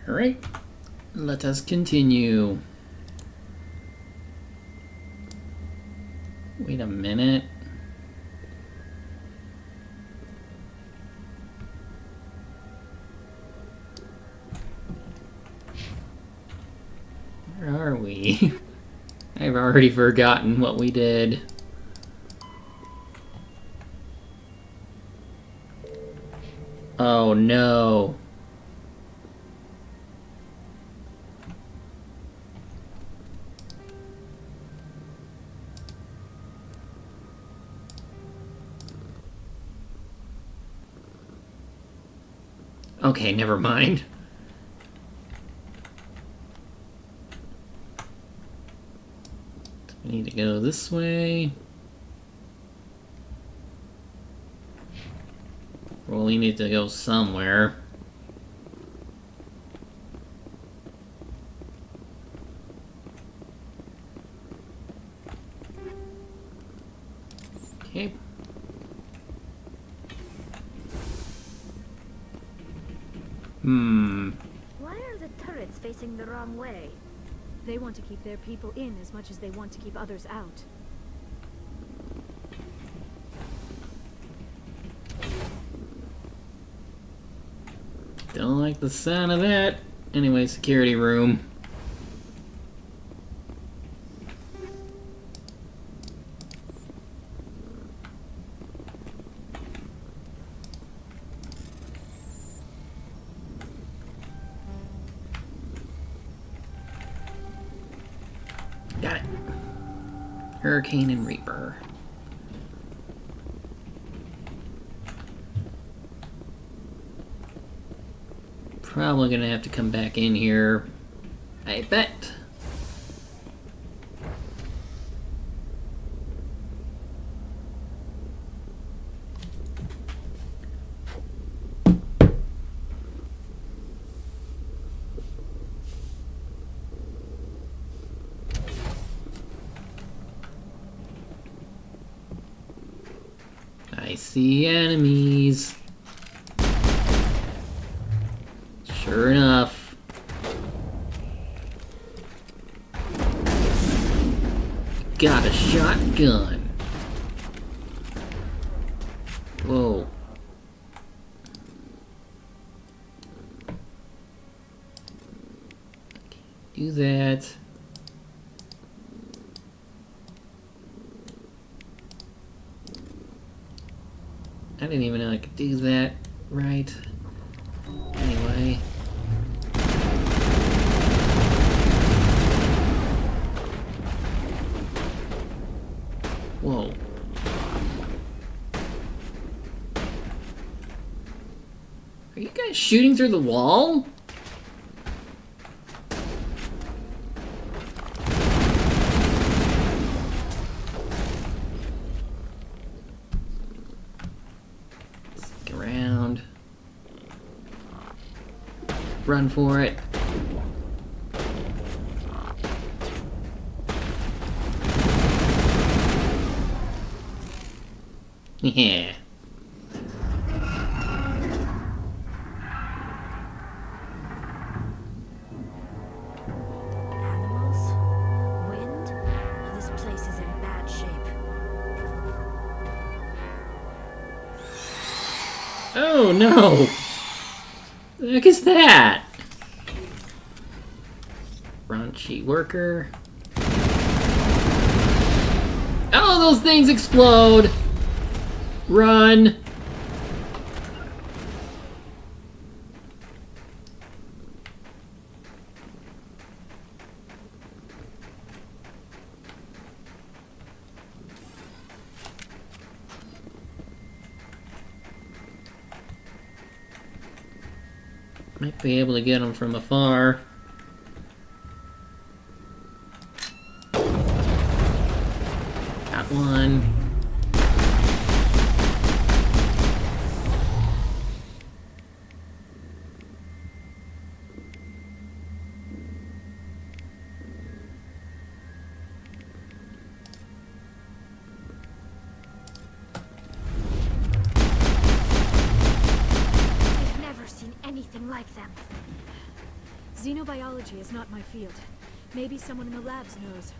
Alright, let us continue. Wait a minute. Where are we? I've already forgotten what we did. Oh no. Okay, never mind. We need to go this way. Well, we need to go somewhere. Okay. Why are the turrets facing the wrong way? They want to keep their people in as much as they want to keep others out. Don't like the sound of that. Anyway, security room. Got it. Hurricane and Reaper. Probably gonna have to come back in here. I bet. I see enemies. Sure enough. Got a shotgun. Whoa. Do that. I didn't even know I could do that right. Anyway. Whoa. Are you guys shooting through the wall? Stick around. Run for it. Yeah. Animals? Wind? This place is in bad shape. Oh no! The heck is that? Raunchy worker. Oh, those things explode! Run! Might be able to get them from afar. Got one. I've never seen anything like them. Xenobiology is not my field. Maybe someone in the labs knows.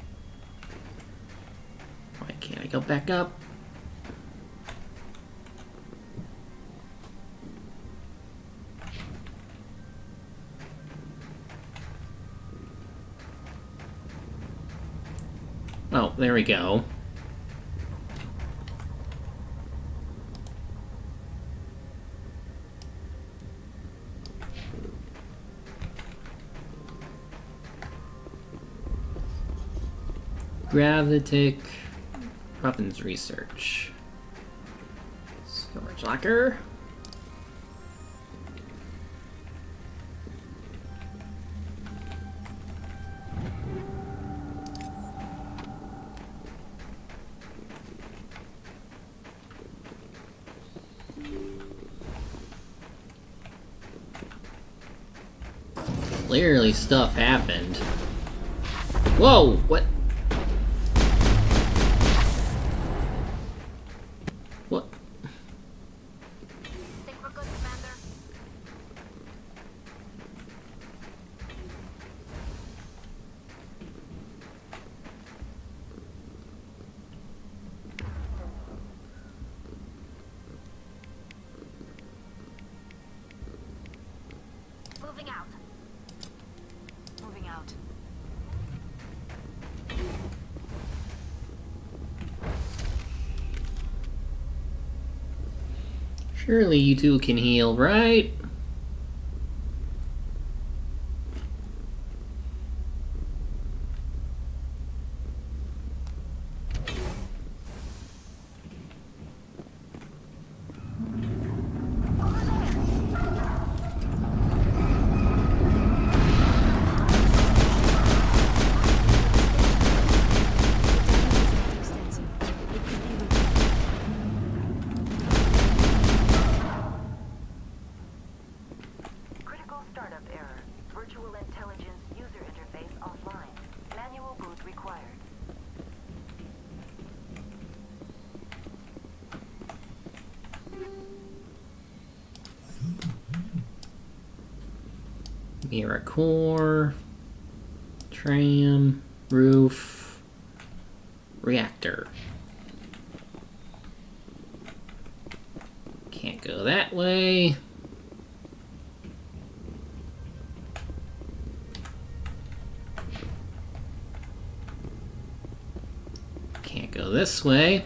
Why can't I go back up? Oh, there we go. Gravitic weapons research. Storage locker. Clearly stuff happened. Whoa, what? What? Think we're good, Commander? Moving out. Moving out. Surely you two can heal, right? Extensive. It could be repaired. Critical startup error. Virtual intelligence user interface offline. Manual boot required. Mirror core, tram, roof, reactor. Can't go that way. Can't go this way.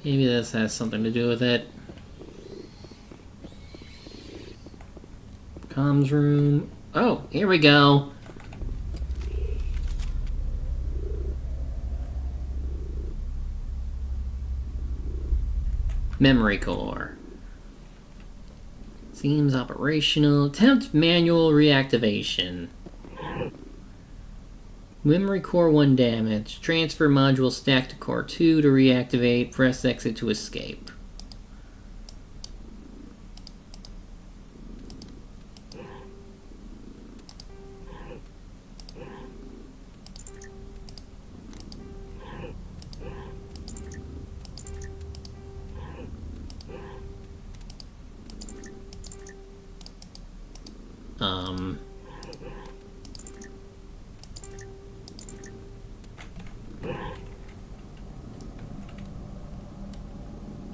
Maybe this has something to do with it. Comms room. Oh, here we go. Memory core. Seems operational. Attempt manual reactivation. Memory core 1 damage. Transfer module stack to core 2 to reactivate. Press exit to escape.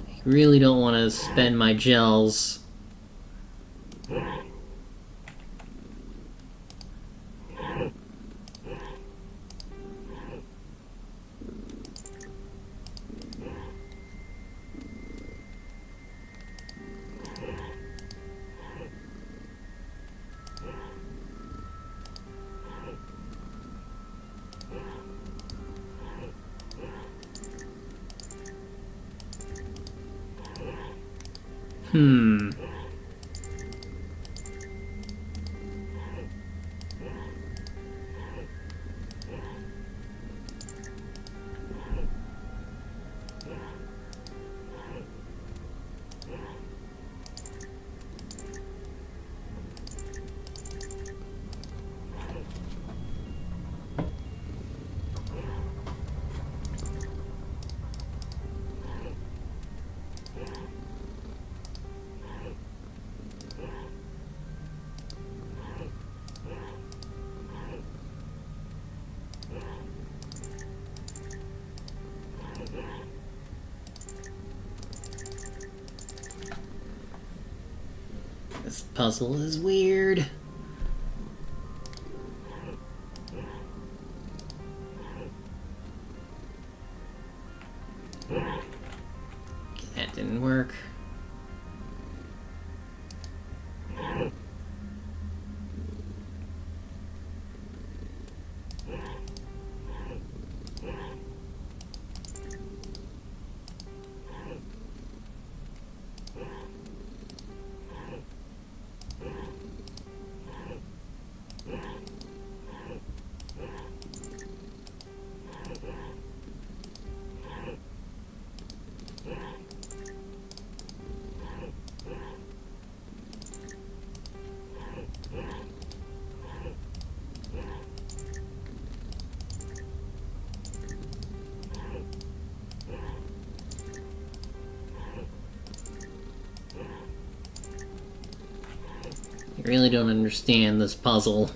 I really don't want to spend my gels. puzzle is weird. That didn't work. I really don't understand this puzzle.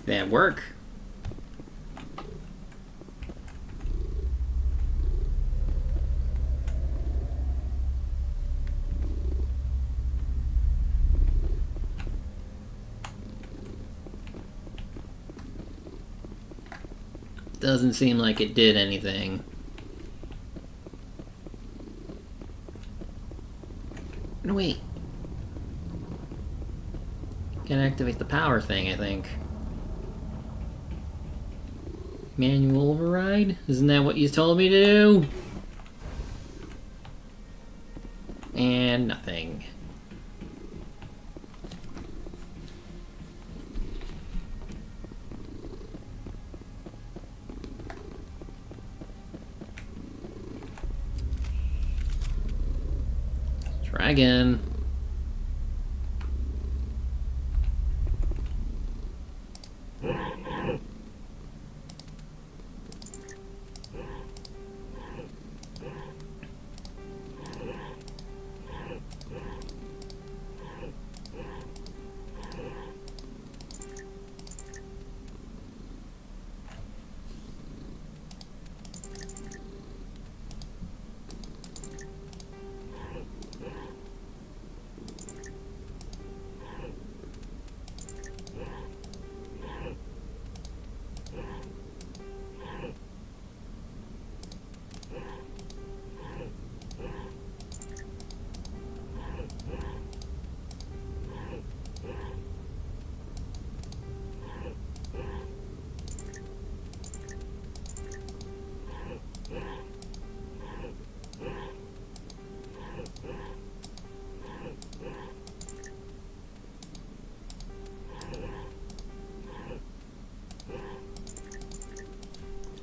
Did that work? Doesn't seem like it did anything. No, wait. Can activate the power thing, I think. Manual override? Isn't that what you told me to do? And nothing. Try again.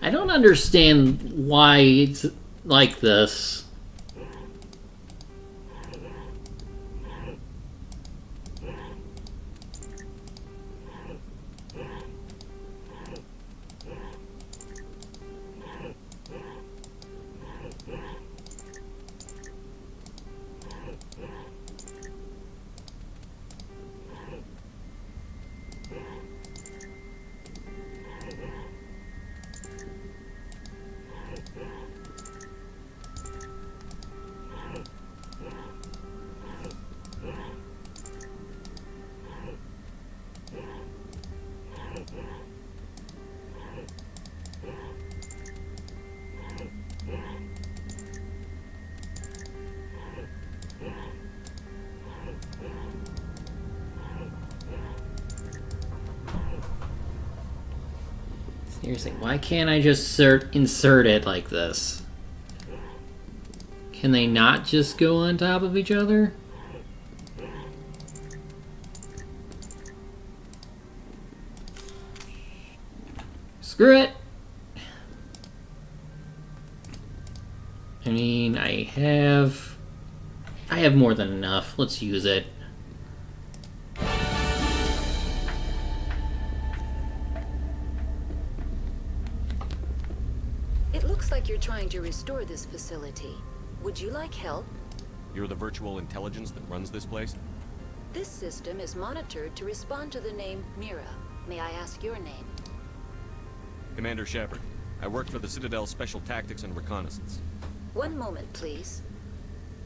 I don't understand why it's like this. Seriously, why can't I just insert it like this? Can they not just go on top of each other? Screw it! I mean, I have more than enough. Let's use it. It looks like you're trying to restore this facility. Would you like help? You're the virtual intelligence that runs this place? This system is monitored to respond to the name Mira. May I ask your name? Commander Shepard. I work for the Citadel Special Tactics and Reconnaissance. One moment, please.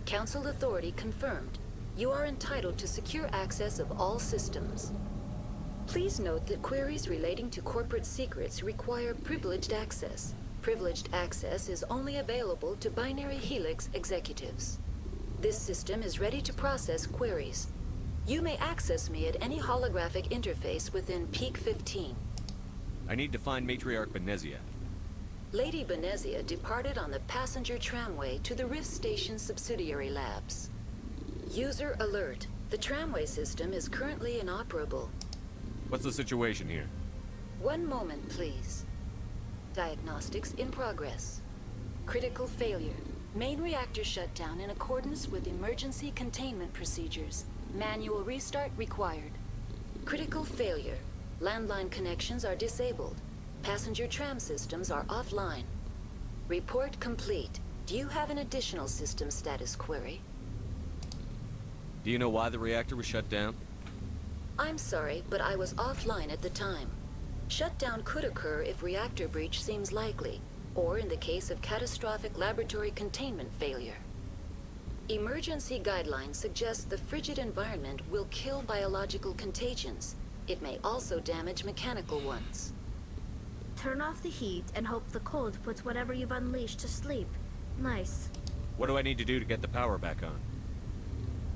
Council authority confirmed. You are entitled to secure access of all systems. Please note that queries relating to corporate secrets require privileged access. Privileged access is only available to Binary Helix executives. This system is ready to process queries. You may access me at any holographic interface within Peak 15. I need to find Matriarch Benezia. Lady Benezia departed on the passenger tramway to the Rift Station subsidiary labs. User alert. The tramway system is currently inoperable. What's the situation here? One moment, please. Diagnostics in progress. Critical failure. Main reactor shut down in accordance with emergency containment procedures. Manual restart required. Critical failure. Landline connections are disabled. Passenger tram systems are offline. Report complete. Do you have an additional system status query? Do you know why the reactor was shut down? I'm sorry, but I was offline at the time. Shutdown could occur if reactor breach seems likely, or in the case of catastrophic laboratory containment failure. Emergency guidelines suggest the frigid environment will kill biological contagions. It may also damage mechanical ones. Turn off the heat and hope the cold puts whatever you've unleashed to sleep. Nice. What do I need to do to get the power back on?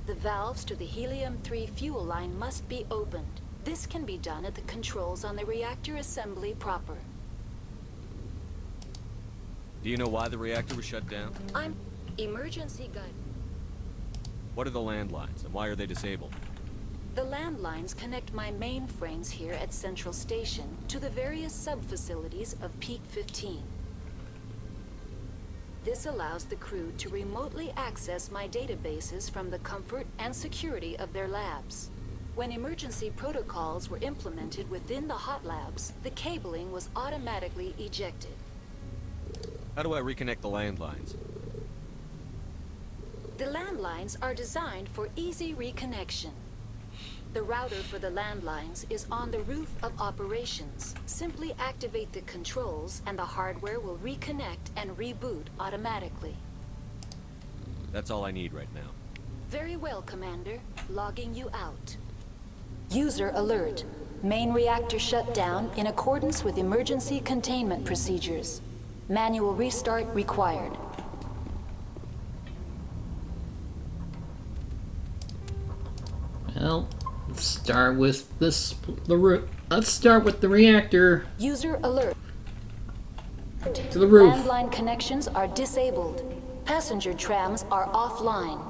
The valves to the helium-3 fuel line must be opened. This can be done at the controls on the reactor assembly proper. Do you know why the reactor was shut down? Emergency guide. What are the landlines, and why are they disabled? The landlines connect my mainframes here at Central Station to the various sub-facilities of Peak 15. This allows the crew to remotely access my databases from the comfort and security of their labs. When emergency protocols were implemented within the hot labs, the cabling was automatically ejected. How do I reconnect the landlines? The landlines are designed for easy reconnection. The router for the landlines is on the roof of operations. Simply activate the controls and the hardware will reconnect and reboot automatically. That's all I need right now. Very well, Commander. Logging you out. User alert. Main reactor shut down in accordance with emergency containment procedures. Manual restart required. Well, let's start with let's start with the reactor. User alert. To the roof. Landline connections are disabled. Passenger trams are offline.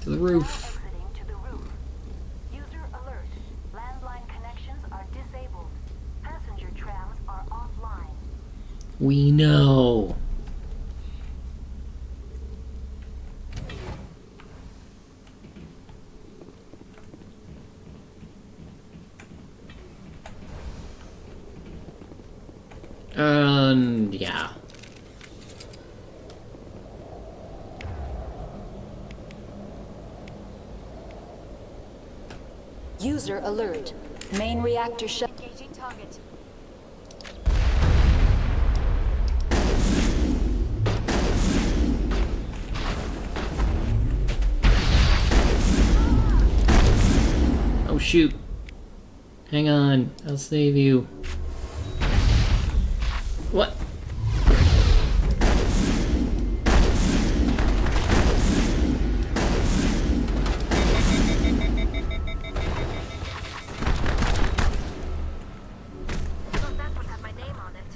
To the roof. Exiting to the roof. User alert. Landline connections are disabled. Passenger trams are offline. We know. Yeah. User alert. Main reactor shut. Engaging target. Oh shoot. Hang on, I'll save you. What? Thought that would have my name on it.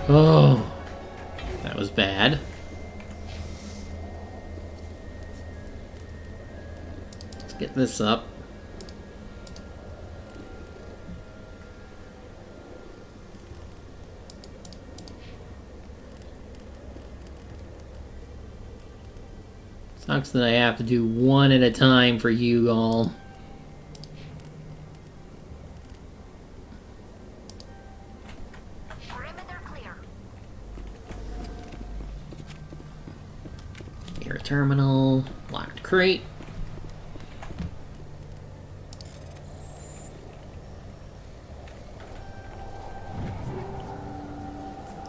Oh. That was bad. Let's get this up. Sucks that I have to do one at a time for you all. Perimeter clear. Air terminal. Locked crate.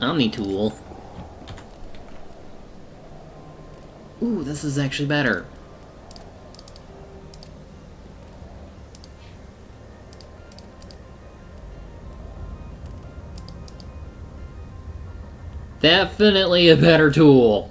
Omni tool. Ooh, this is actually better. Definitely a better tool.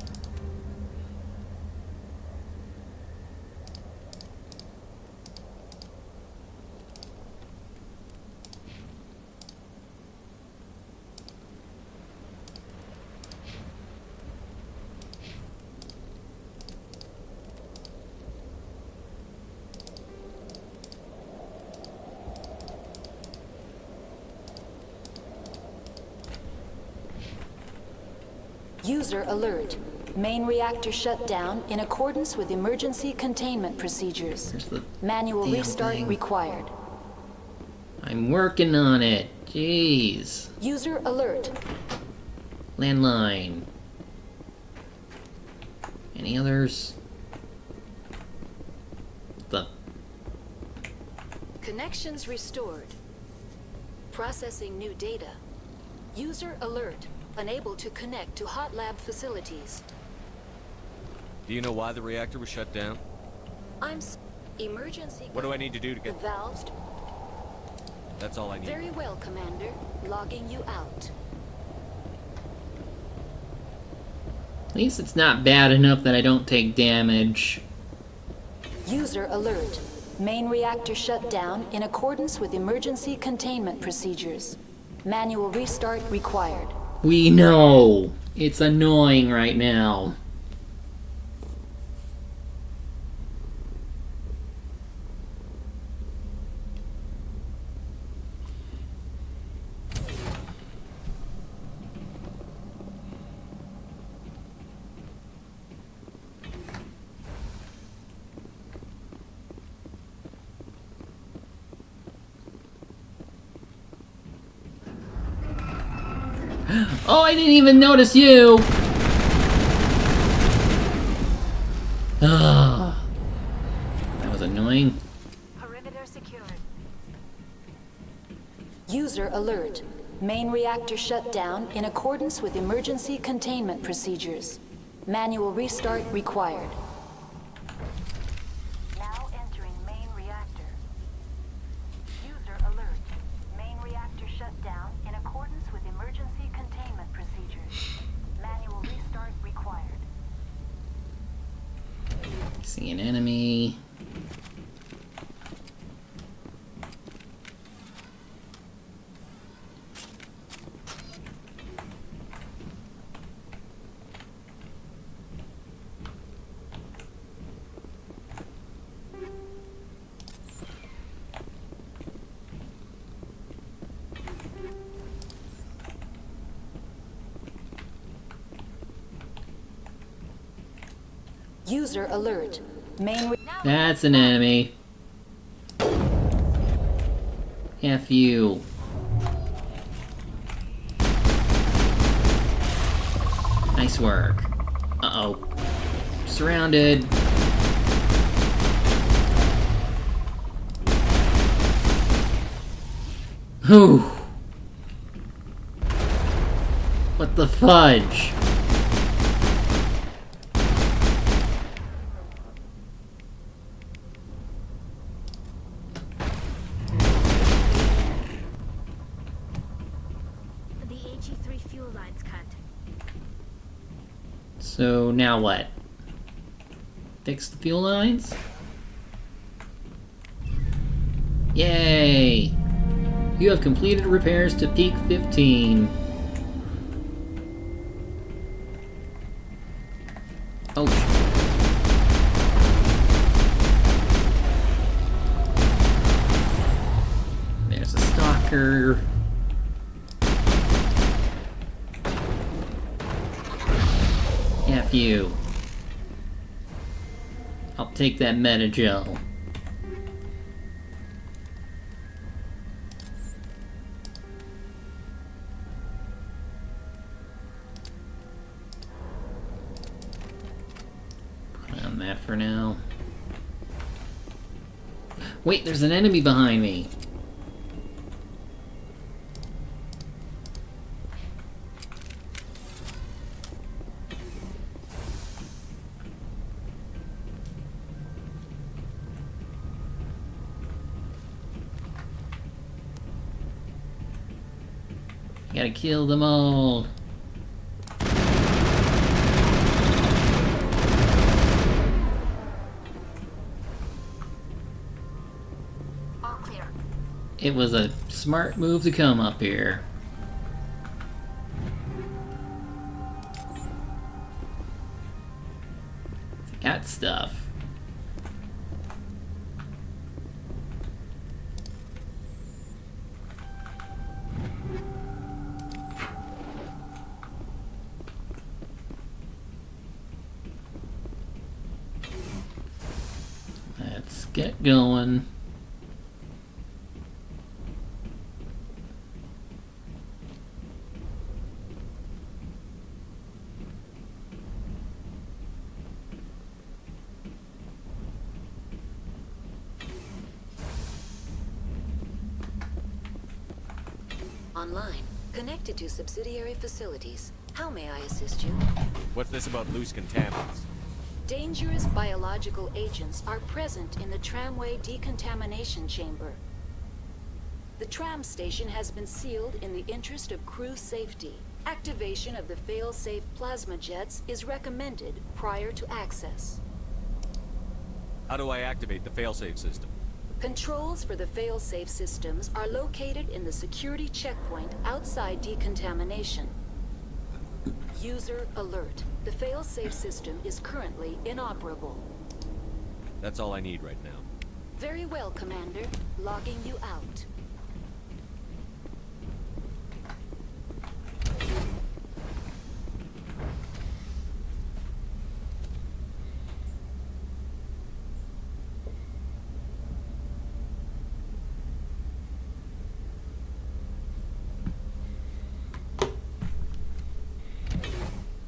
User alert. Main reactor shut down in accordance with emergency containment procedures. There's the Manual damn restart thing. required. I'm working on it. Jeez. User alert. Landline. Any others? The Connections restored. Processing new data. User alert. Unable to connect to hot lab facilities. Do you know why the reactor was shut down? Emergency. What do I need to do to The get... valves. That's all I need. Very well, Commander. Logging you out. At least it's not bad enough that I don't take damage. User alert. Main reactor shut down in accordance with emergency containment procedures. Manual restart required. We know. It's annoying right now. Oh, I didn't even notice you! Ah, that was annoying. Perimeter secured. User alert. Main reactor shut down in accordance with emergency containment procedures. Manual restart required. Now entering main reactor. User alert. Main reactor shut down in accordance with emergency containment procedures. Manual restart required. See an enemy. User alert. That's an enemy. F you. Nice work. Uh-oh. Surrounded. Whew. What the fudge? The HE3 fuel line's cut. So now what? Fix the fuel lines? Yay! You have completed repairs to peak 15. Oh. There's a stalker. F you. I'll take that Medi-gel. Put on that for now. Wait, there's an enemy behind me. Gotta kill them all. All clear. It was a smart move to come up here. Got stuff. Let's get going. Online. Connected to subsidiary facilities. How may I assist you? What's this about loose contaminants? Dangerous biological agents are present in the tramway decontamination chamber. The tram station has been sealed in the interest of crew safety. Activation of the fail-safe plasma jets is recommended prior to access. How do I activate the failsafe system? Controls for the fail-safe systems are located in the security checkpoint outside decontamination. User alert. The fail-safe system is currently inoperable. That's all I need right now. Very well, Commander. Logging you out.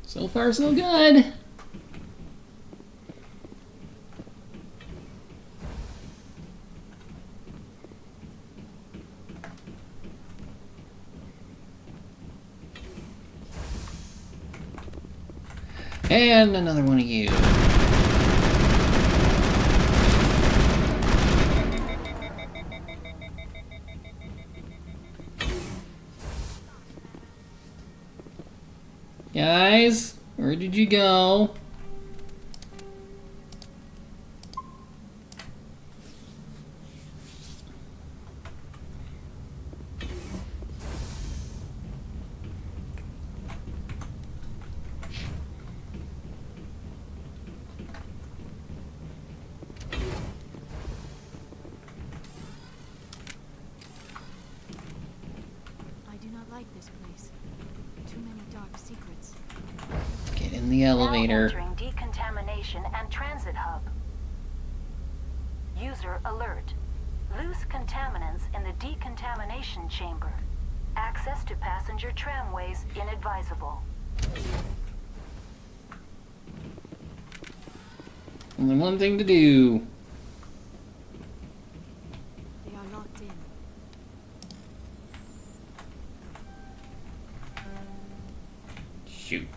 So far, so good. And another one of you. Guys, where did you go? I do not like this place. Too many dark secrets. Get in the elevator. Now entering decontamination and transit hub. User alert. Loose contaminants in the decontamination chamber. Access to passenger tramways inadvisable. Only one thing to do. They are locked in. Shoot.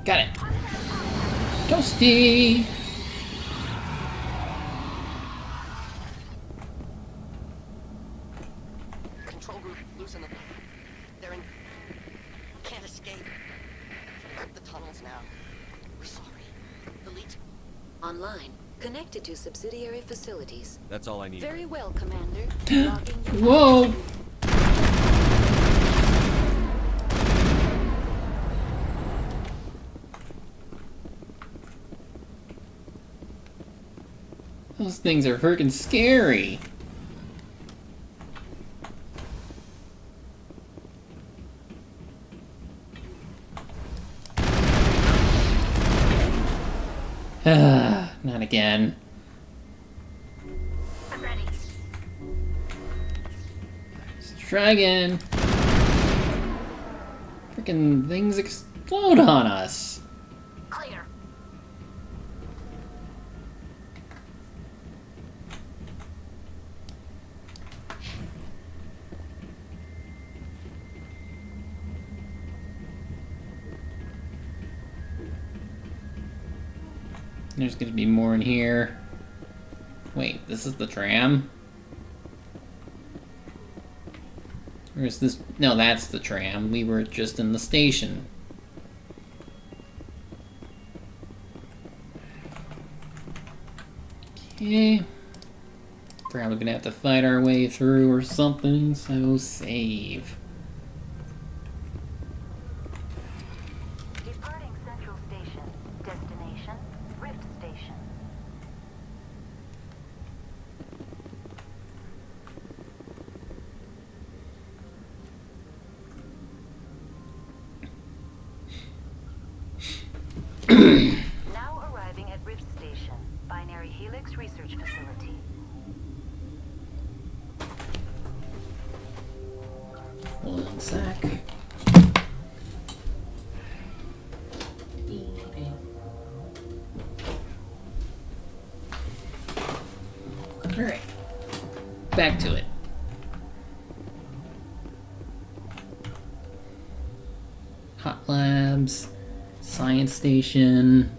Got it. Toasty! Control group, loosen them. They're in... Can't escape. Up the tunnels now. We're sorry. Elite. Online. Connected to subsidiary facilities. That's all I need. Very well, Commander. Logging you Whoa! Those things are freaking scary. Not again. I'm ready. Let's try again. Freaking things explode on us. Clear. There's gonna be more in here. Wait, this is the tram? Or is this... No, that's the tram. We were just in the station. Okay. Probably gonna have to fight our way through or something, so save. Departing Central Station. Destination, Rift Station. Now arriving at Rift Station, Binary Helix Research Facility. One sec. Alright. Back to it. Hot Labs, Science Station,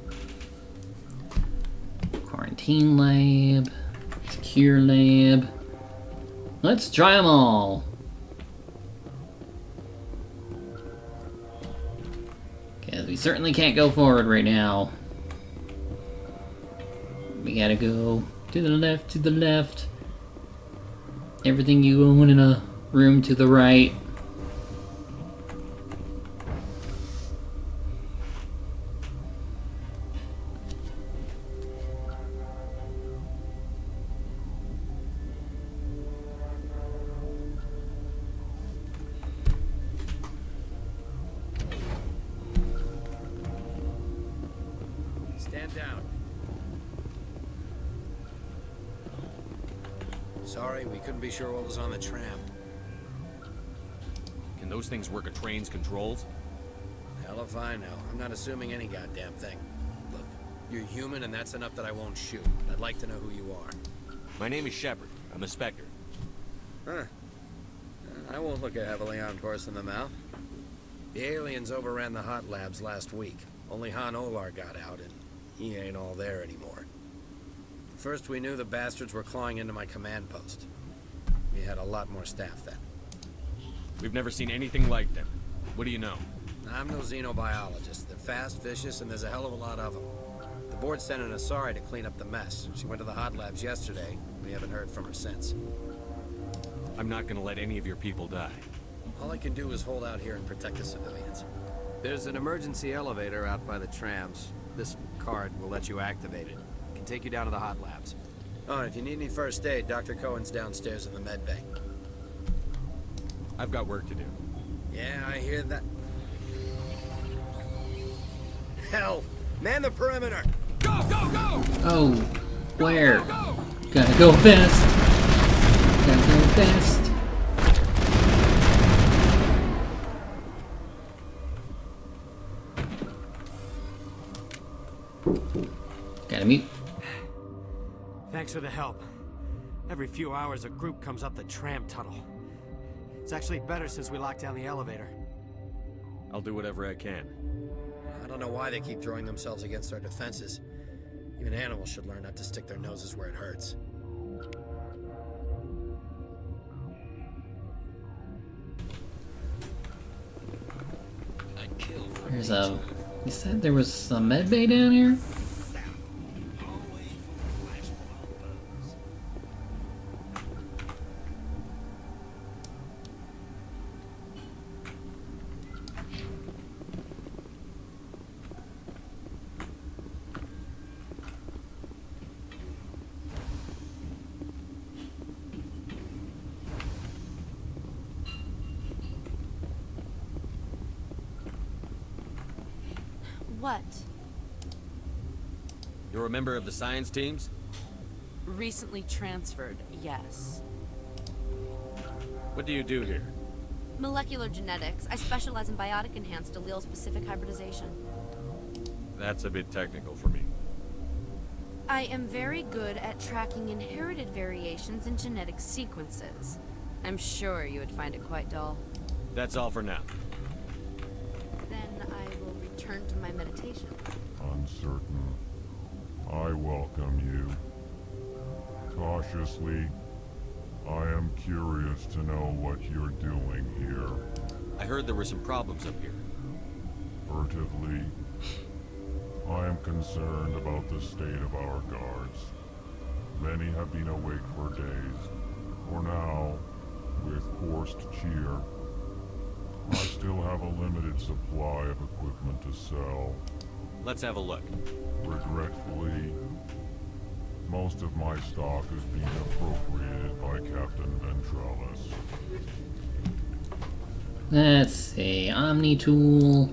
Quarantine Lab, Secure Lab. Let's try them all. Because we certainly can't go forward right now. We gotta go to the left, to the left. Everything you own in a room to the right. Stand down. Sorry, we couldn't be sure what was on the tram. Can those things work a train's controls? Hell if I know. I'm not assuming any goddamn thing. Look, you're human and that's enough that I won't shoot. I'd like to know who you are. My name is Shepard. I'm a Spectre. Huh. I won't look a heavily armed horse in the mouth. The aliens overran the hot labs last week. Only Han Olar got out, and he ain't all there anymore. First we knew the bastards were clawing into my command post. We had a lot more staff then. We've never seen anything like them. What do you know? I'm no xenobiologist. They're fast, vicious, and there's a hell of a lot of them. The board sent an Asari to clean up the mess. She went to the hot labs yesterday. We haven't heard from her since. I'm not gonna let any of your people die. All I can do is hold out here and protect the civilians. There's an emergency elevator out by the trams. This card will let you activate it. It can take you down to the hot labs. Oh, and if you need any first aid, Dr. Cohen's downstairs in the med bay. I've got work to do. Yeah, I hear that. Hell! Man the perimeter! Go, go, go! Oh, where? Go, go, go! Gotta go fast. Gotta go fast. Gotta mute. Thanks for the help. Every few hours, a group comes up the tram tunnel. It's actually better since we locked down the elevator. I'll do whatever I can. I don't know why they keep throwing themselves against our defenses. Even animals should learn not to stick their noses where it hurts. There's a... You said there was a med bay down here? What? You're a member of the science teams? Recently transferred, yes. What do you do here? Molecular genetics. I specialize in biotic-enhanced allele-specific hybridization. That's a bit technical for me. I am very good at tracking inherited variations in genetic sequences. I'm sure you would find it quite dull. That's all for now. Then I will return to my meditation. Uncertain. I welcome you. Cautiously, I am curious to know what you're doing here. I heard there were some problems up here. Furtively, I am concerned about the state of our guards. Many have been awake for days. For now, with forced cheer, I still have a limited supply of equipment to sell. Let's have a look. Regretfully, most of my stock is being appropriated by Captain Ventralis. Let's see. Omni Tool.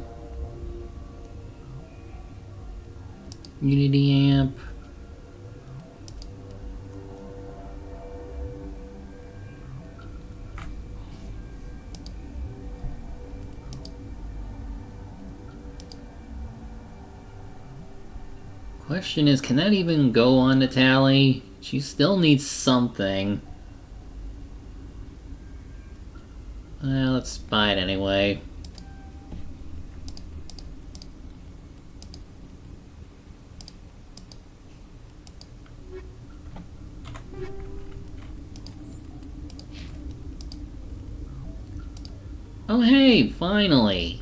Unity Amp. Question is, can that even go on the tally? She still needs something. Let's buy it anyway. Oh hey, finally!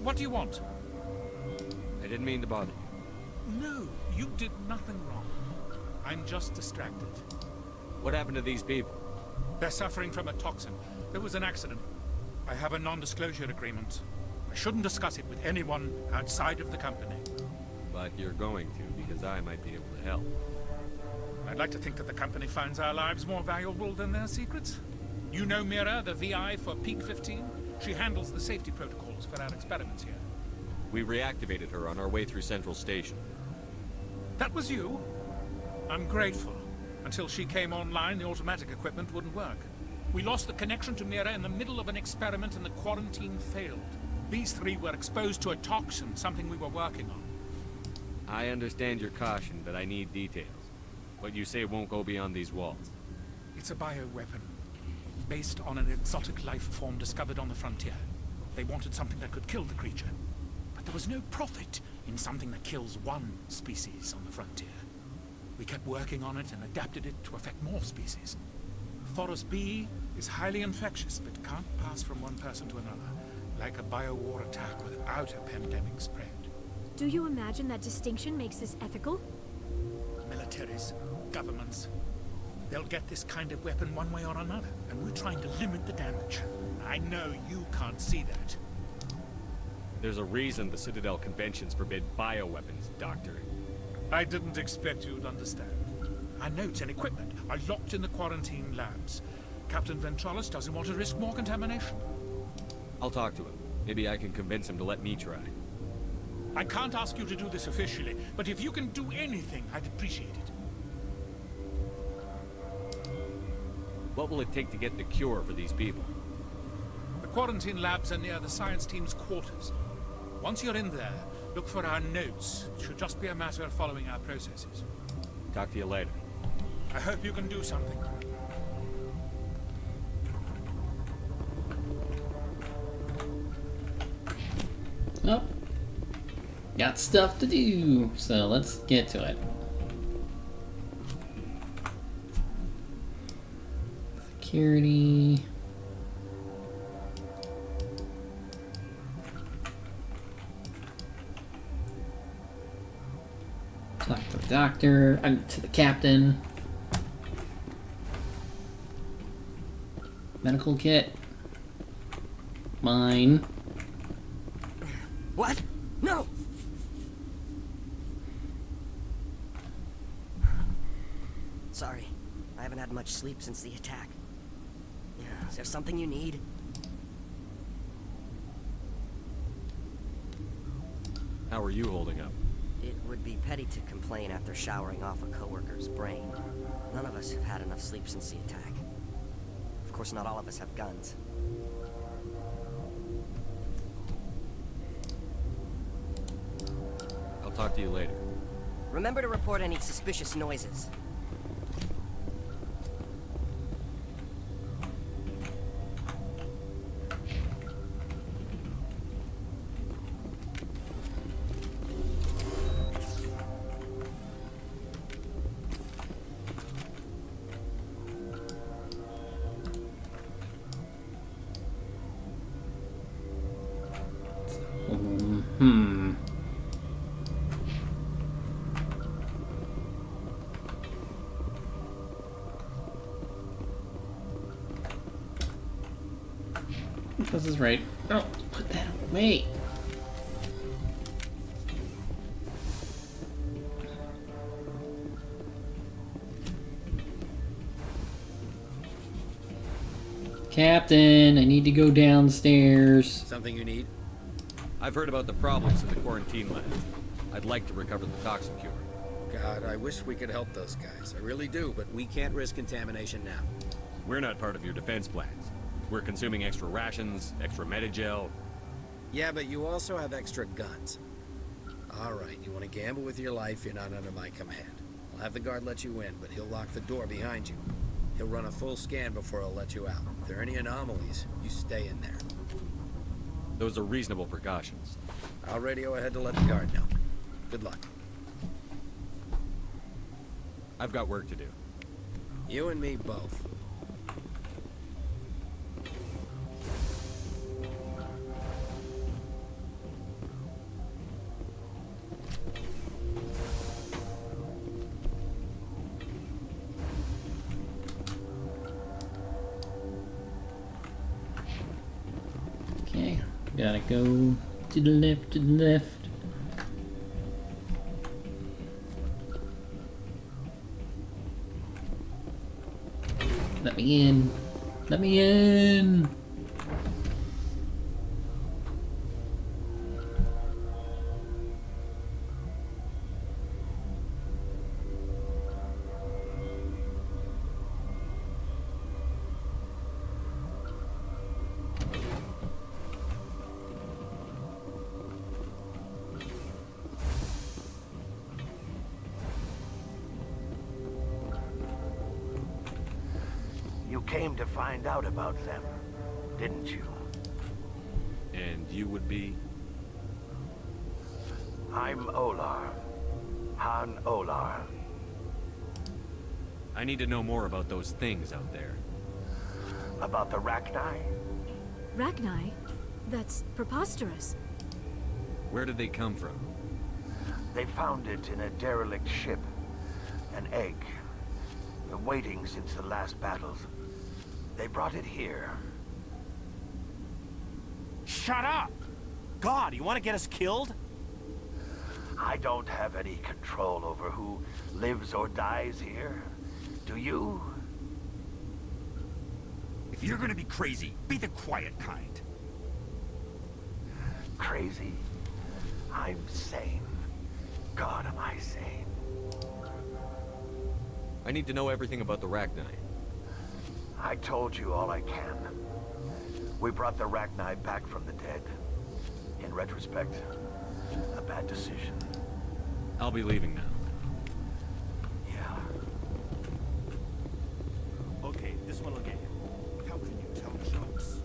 What do you want? I didn't mean to bother you. No, you did nothing wrong. I'm just distracted. What happened to these people? They're suffering from a toxin. There was an accident. I have a non-disclosure agreement. I shouldn't discuss it with anyone outside of the company. But you're going to, because I might be able to help. I'd like to think that the company finds our lives more valuable than their secrets. You know Mira, the VI for Peak 15? She handles the safety protocols for our experiments here. We reactivated her on our way through Central Station. That was you? I'm grateful. Until she came online, the automatic equipment wouldn't work. We lost the connection to Mira in the middle of an experiment and the quarantine failed. These three were exposed to a toxin, something we were working on. I understand your caution, but I need details. What you say won't go beyond these walls. It's a bioweapon, based on an exotic life form discovered on the frontier. They wanted something that could kill the creature. But there was no profit in something that kills one species on the frontier. We kept working on it and adapted it to affect more species. Thoros B is highly infectious, but can't pass from one person to another, like a biowar attack without a pandemic spread. Do you imagine that distinction makes this ethical? Militaries, governments, they'll get this kind of weapon one way or another, and we're trying to limit the damage. I know you can't see that. There's a reason the Citadel conventions forbid bioweapons, Doctor. I didn't expect you'd understand. Our notes and equipment are locked in the quarantine labs. Captain Ventralis doesn't want to risk more contamination. I'll talk to him. Maybe I can convince him to let me try. I can't ask you to do this officially, but if you can do anything, I'd appreciate it. What will it take to get the cure for these people? The quarantine labs are near the science team's quarters. Once you're in there, look for our notes. It should just be a matter of following our processes. Talk to you later. I hope you can do something. Oh. Got stuff to do, so let's get to it. Security. Talk to the doctor. To the captain. Medical kit. Mine. What? No! Sorry. I haven't had much sleep since the attack. Is there something you need? How are you holding up? It would be petty to complain after showering off a coworker's brain. None of us have had enough sleep since the attack. Of course, not all of us have guns. I'll talk to you later. Remember to report any suspicious noises. This is right. Oh, put that away. Captain, I need to go downstairs. Something you need? I've heard about the problems in the quarantine lab. I'd like to recover the toxin cure. God, I wish we could help those guys. I really do, but we can't risk contamination now. We're not part of your defense plans. We're consuming extra rations, extra Medigel. Yeah, but you also have extra guns. All right, you want to gamble with your life, you're not under my command. I'll have the guard let you in, but he'll lock the door behind you. He'll run a full scan before he'll let you out. If there are any anomalies, you stay in there. Those are reasonable precautions. I'll radio ahead to let the guard know. Good luck. I've got work to do. You and me both. Okay, gotta go to the left, to the left. Let me in. Let me in. You came to find out about them, didn't you? And you would be? I'm Olar. Han Olar. I need to know more about those things out there. About the Rachni? Rachni? That's preposterous. Where did they come from? They found it in a derelict ship. An egg. Waiting since the last battles. They brought it here. Shut up! God, you want to get us killed? I don't have any control over who lives or dies here. Do you? If you're gonna be crazy, be the quiet kind. Crazy? I'm sane. God, am I sane. I need to know everything about the Rachni. I told you all I can. We brought the Rachni back from the dead. In retrospect, a bad decision. I'll be leaving now. Yeah. Okay, this one will get you. How can you tell jokes?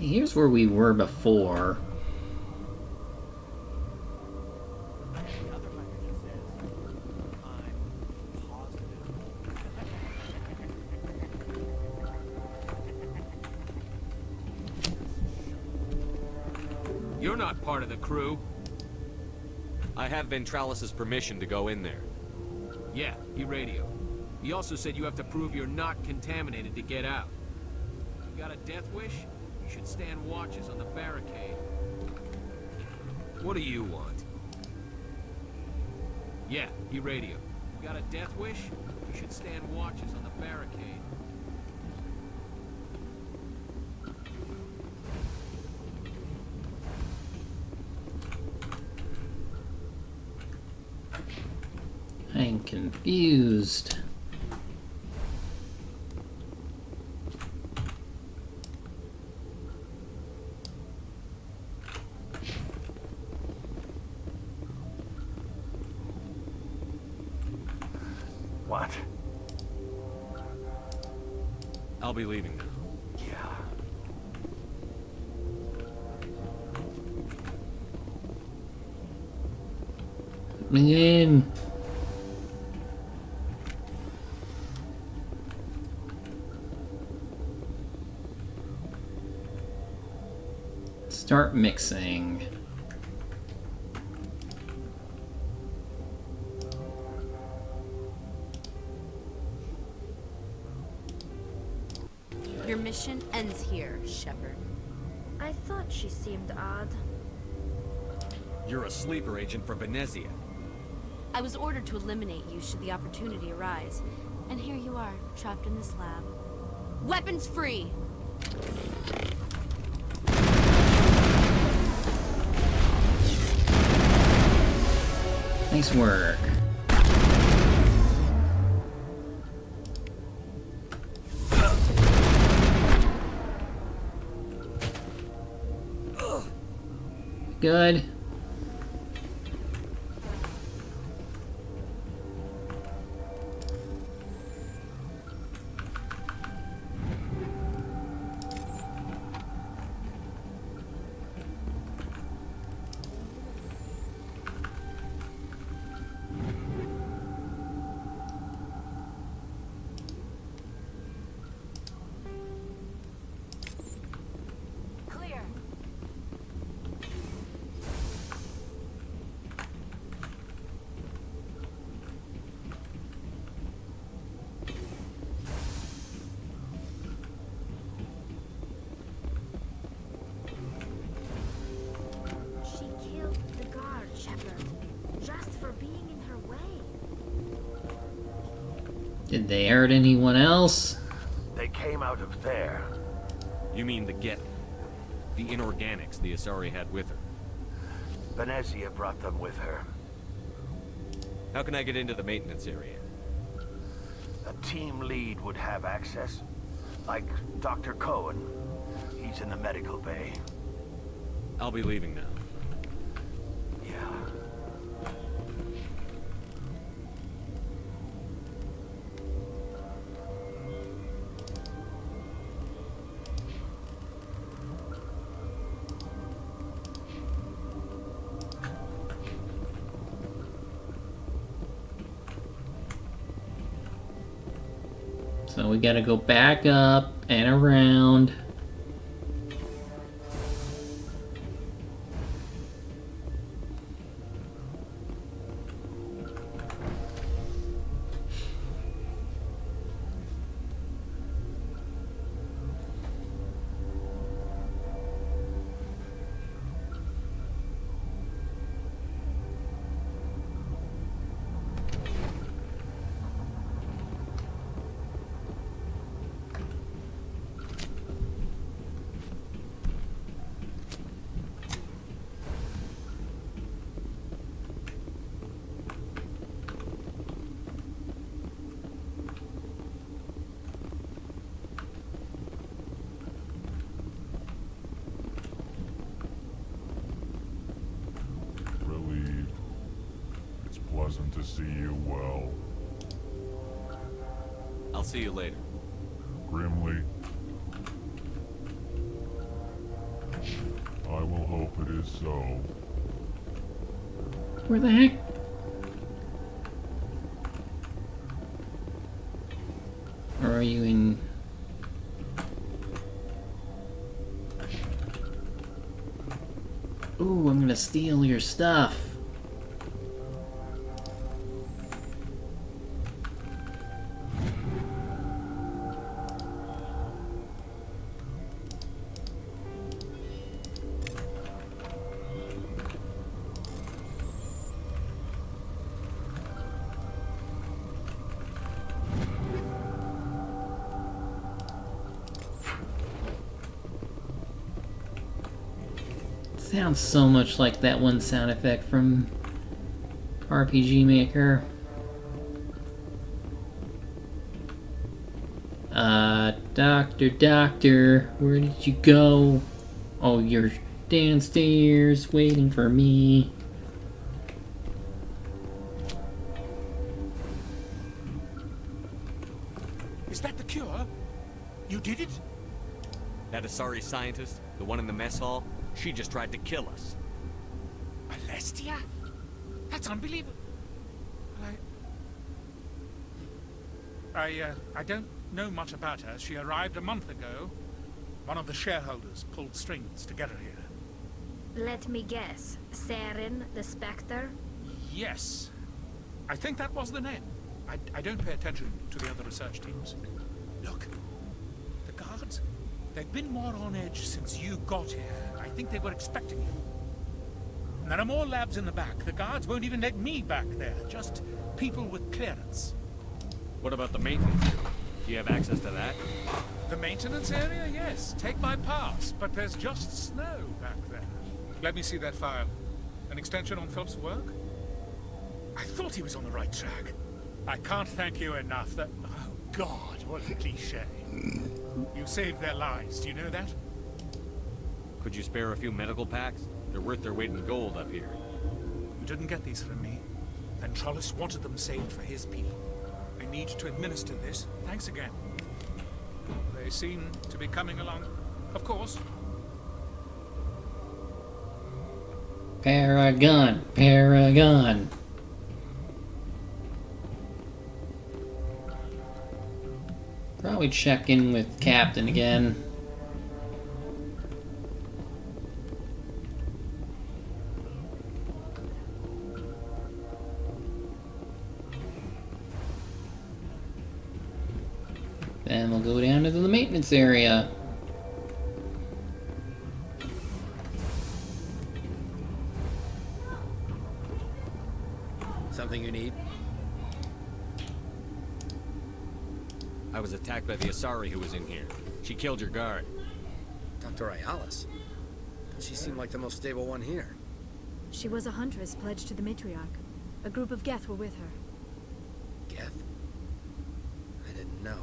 Here's where we were before. You're not part of the crew. I have Ventralis' permission to go in there. Yeah, he radioed. He also said you have to prove you're not contaminated to get out. You got a death wish? You should stand watches on the barricade. What do you want? Yeah, he radioed. You got a death wish? You should stand watches on the barricade. I'm confused. What? I'll be leaving now. Yeah. Man. Start mixing. Your mission ends here, Shepard. I thought she seemed odd. You're a sleeper agent for Venezia. I was ordered to eliminate you should the opportunity arise. And here you are, trapped in this lab. Weapons free! Nice work. Good. Clear. She killed the guard, Shepard, just for being in her way. Did they hurt anyone else? They came out of there. You mean the Get? The inorganics the Asari had with her. Venezia brought them with her. How can I get into the maintenance area? A team lead would have access. Like Dr. Cohen. He's in the medical bay. I'll be leaving now. Yeah. So we gotta go back up and around. Relieved. It's pleasant to see you well. I'll see you later. Grimly. I will hope it is so. Where the heck? Or are you in... Ooh, I'm gonna steal your stuff. Sounds so much like that one sound effect from RPG Maker. Doctor, where did you go? Oh, you're downstairs waiting for me. Is that the cure? You did it? That Asari scientist, the one in the mess hall, she just tried to kill us. Alestia? That's unbelievable. I don't know much about her. She arrived a month ago. One of the shareholders pulled strings to get her here. Let me guess. Saren, the Spectre? Yes. I think that was the name. I don't pay attention to the other research teams. Look, the guards, they've been more on edge since you got here. I think they were expecting you. And there are more labs in the back. The guards won't even let me back there. Just people with clearance. What about the maintenance area? Do you have access to that? The maintenance area? Yes. Take my pass. But there's just snow back there. Let me see that file. An extension on Philip's work? I thought he was on the right track. I can't thank you enough. That... Oh, God, what a cliche. You saved their lives. Do you know that? Could you spare a few medical packs? They're worth their weight in gold up here. You didn't get these from me. Ventralis wanted them saved for his people. I need to administer this. Thanks again. They seem to be coming along. Of course. Paragon. Paragon. Probably check in with Captain again. Then we'll go down to the maintenance area. Something you need? I was attacked by the Asari who was in here. She killed your guard. Dr. Ayalis? She seemed like the most stable one here. She was a huntress pledged to the matriarch. A group of Geth were with her. Geth? I didn't know.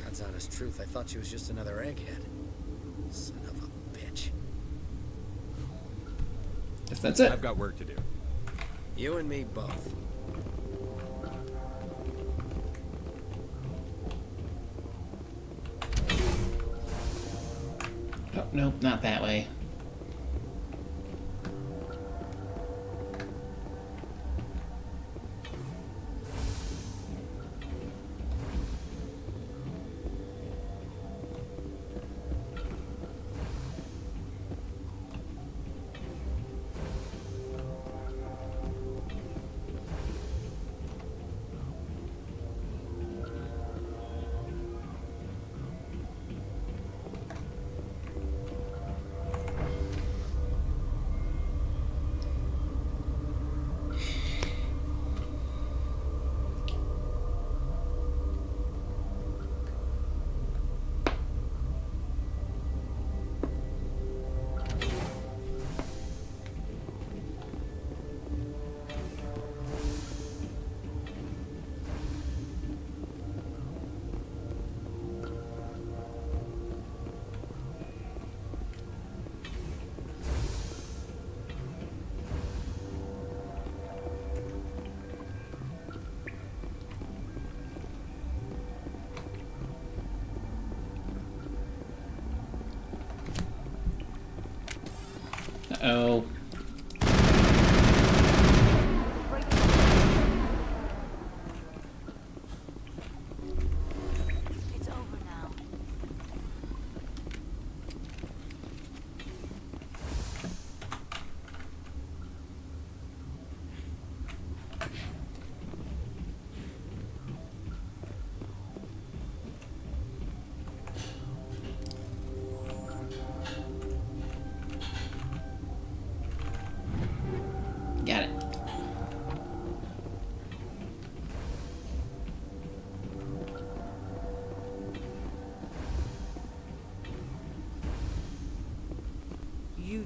God's honest truth, I thought she was just another egghead. Son of a bitch. Guess that's it. I've got work to do. You and me both. Oh, nope, not that way.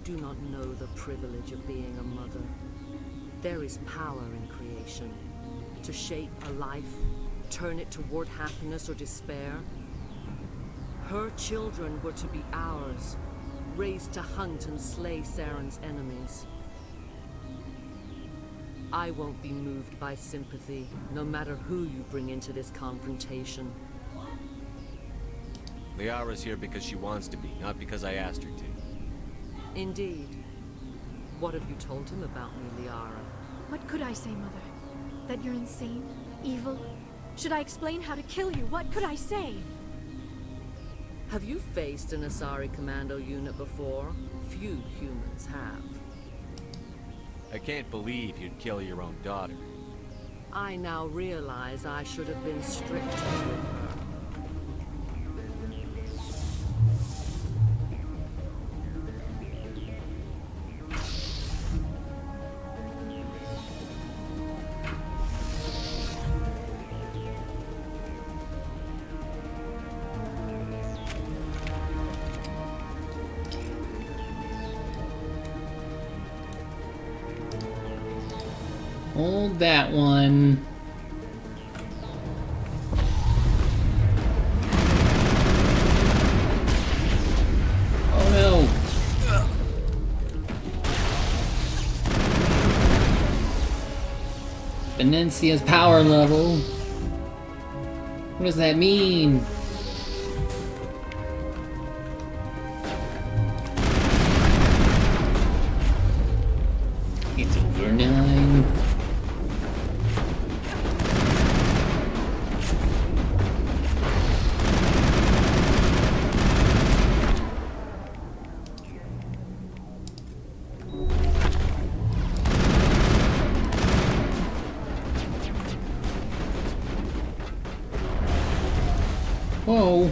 do not know the privilege of being a mother. There is power in creation. To shape a life, turn it toward happiness or despair. Her children were to be ours, raised to hunt and slay Saren's enemies. I won't be moved by sympathy, no matter who you bring into this confrontation. Liara's here because she wants to be, not because I asked her to. Indeed. What have you told him about me, Liara? What could I say, Mother? That you're insane? Evil? Should I explain how to kill you? What could I say? Have you faced an Asari commando unit before? Few humans have. I can't believe you'd kill your own daughter. I now realize I should have been stricter with her. Hold that one. Oh no. Venencia's power level. What does that mean? It's over 9. Whoa.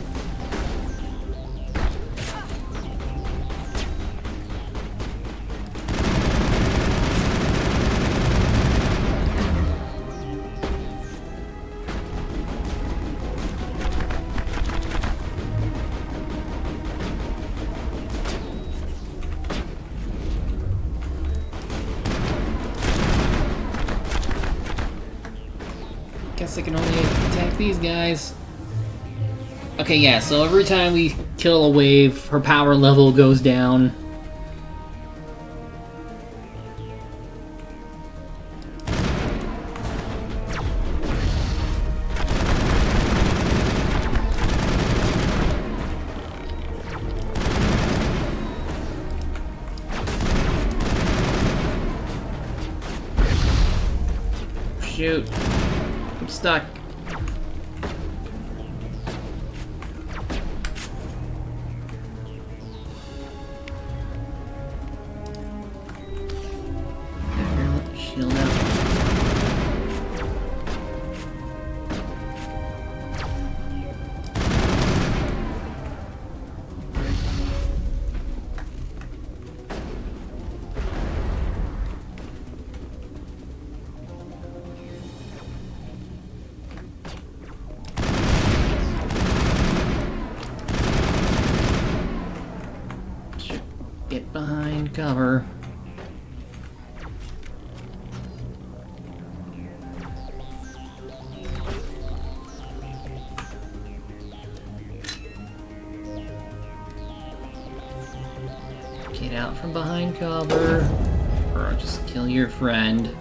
Guess I can only attack these guys. Okay, yeah, so every time we kill a wave, her power level goes down. Shoot. I'm stuck. Shield up. Get behind cover. Get out from behind cover, or I'll just kill your friend.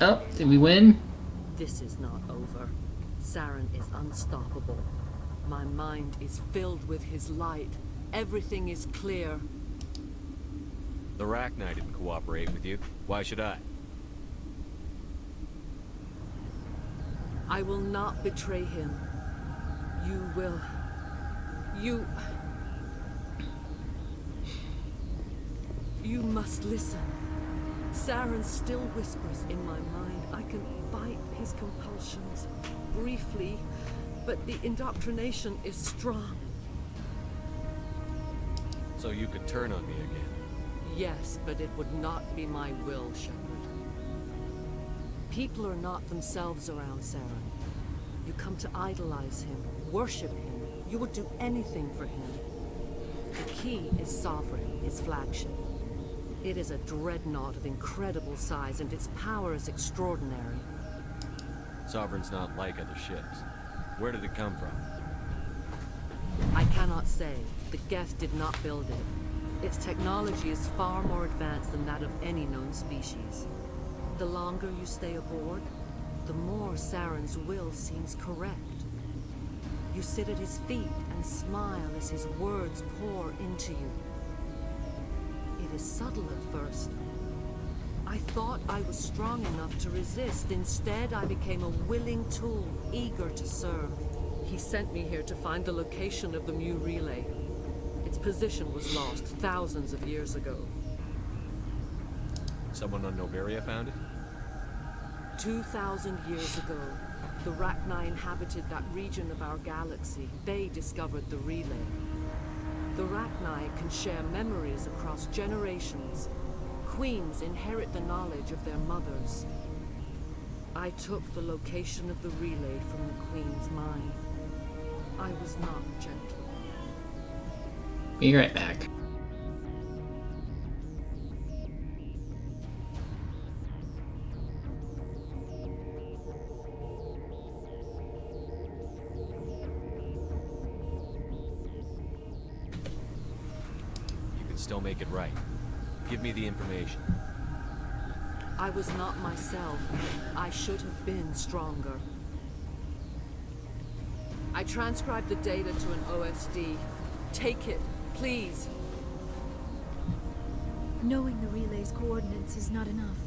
Oh, did we win? This is not over. Saren is unstoppable. My mind is filled with his light. Everything is clear. The Rachni didn't cooperate with you. Why should I? I will not betray him. You will... You must listen. Saren still whispers in my mind. I can fight his compulsions. Briefly, but the indoctrination is strong. So you could turn on me again? Yes, but it would not be my will, Shepard. People are not themselves around Saren. You come to idolize him, worship him. You would do anything for him. The key is Sovereign, his flagship. It is a dreadnought of incredible size, and its power is extraordinary. Sovereign's not like other ships. Where did it come from? I cannot say. The Geth did not build it. Its technology is far more advanced than that of any known species. The longer you stay aboard, the more Saren's will seems correct. You sit at his feet and smile as his words pour into you. It is subtle at first. I thought I was strong enough to resist. Instead, I became a willing tool, eager to serve. He sent me here to find the location of the Mu relay. Its position was lost thousands of years ago. Someone on Noveria found it? 2,000 years ago, the Rachni inhabited that region of our galaxy. They discovered the relay. The Rachni can share memories across generations. Queens inherit the knowledge of their mothers. I took the location of the relay from the Queen's mind. I was not gentle. Be right back. You can still make it right. Give me the information. I was not myself. I should have been stronger. I transcribed the data to an OSD. Take it, please. Knowing the relay's coordinates is not enough.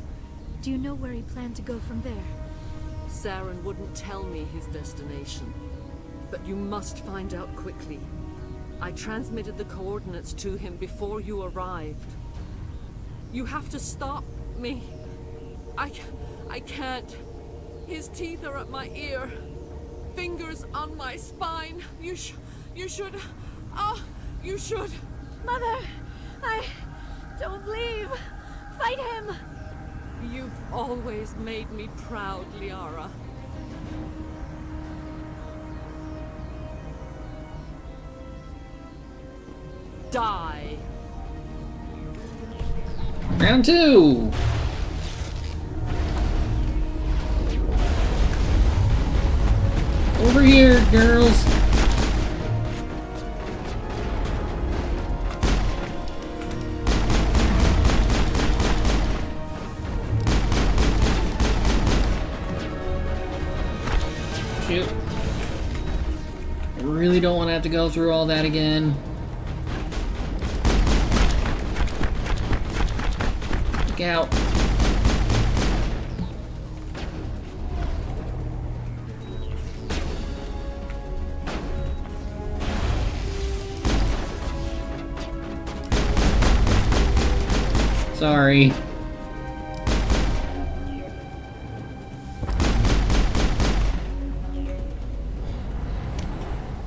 Do you know where he planned to go from there? Saren wouldn't tell me his destination. But you must find out quickly. I transmitted the coordinates to him before you arrived. You have to stop me. I can't. His teeth are at my ear. Fingers on my spine. You should. You should. Mother, don't leave. Fight him. You've always made me proud, Liara. Die. Round 2. Over here, girls. Shoot. I really don't want to have to go through all that again. Look out. Sorry.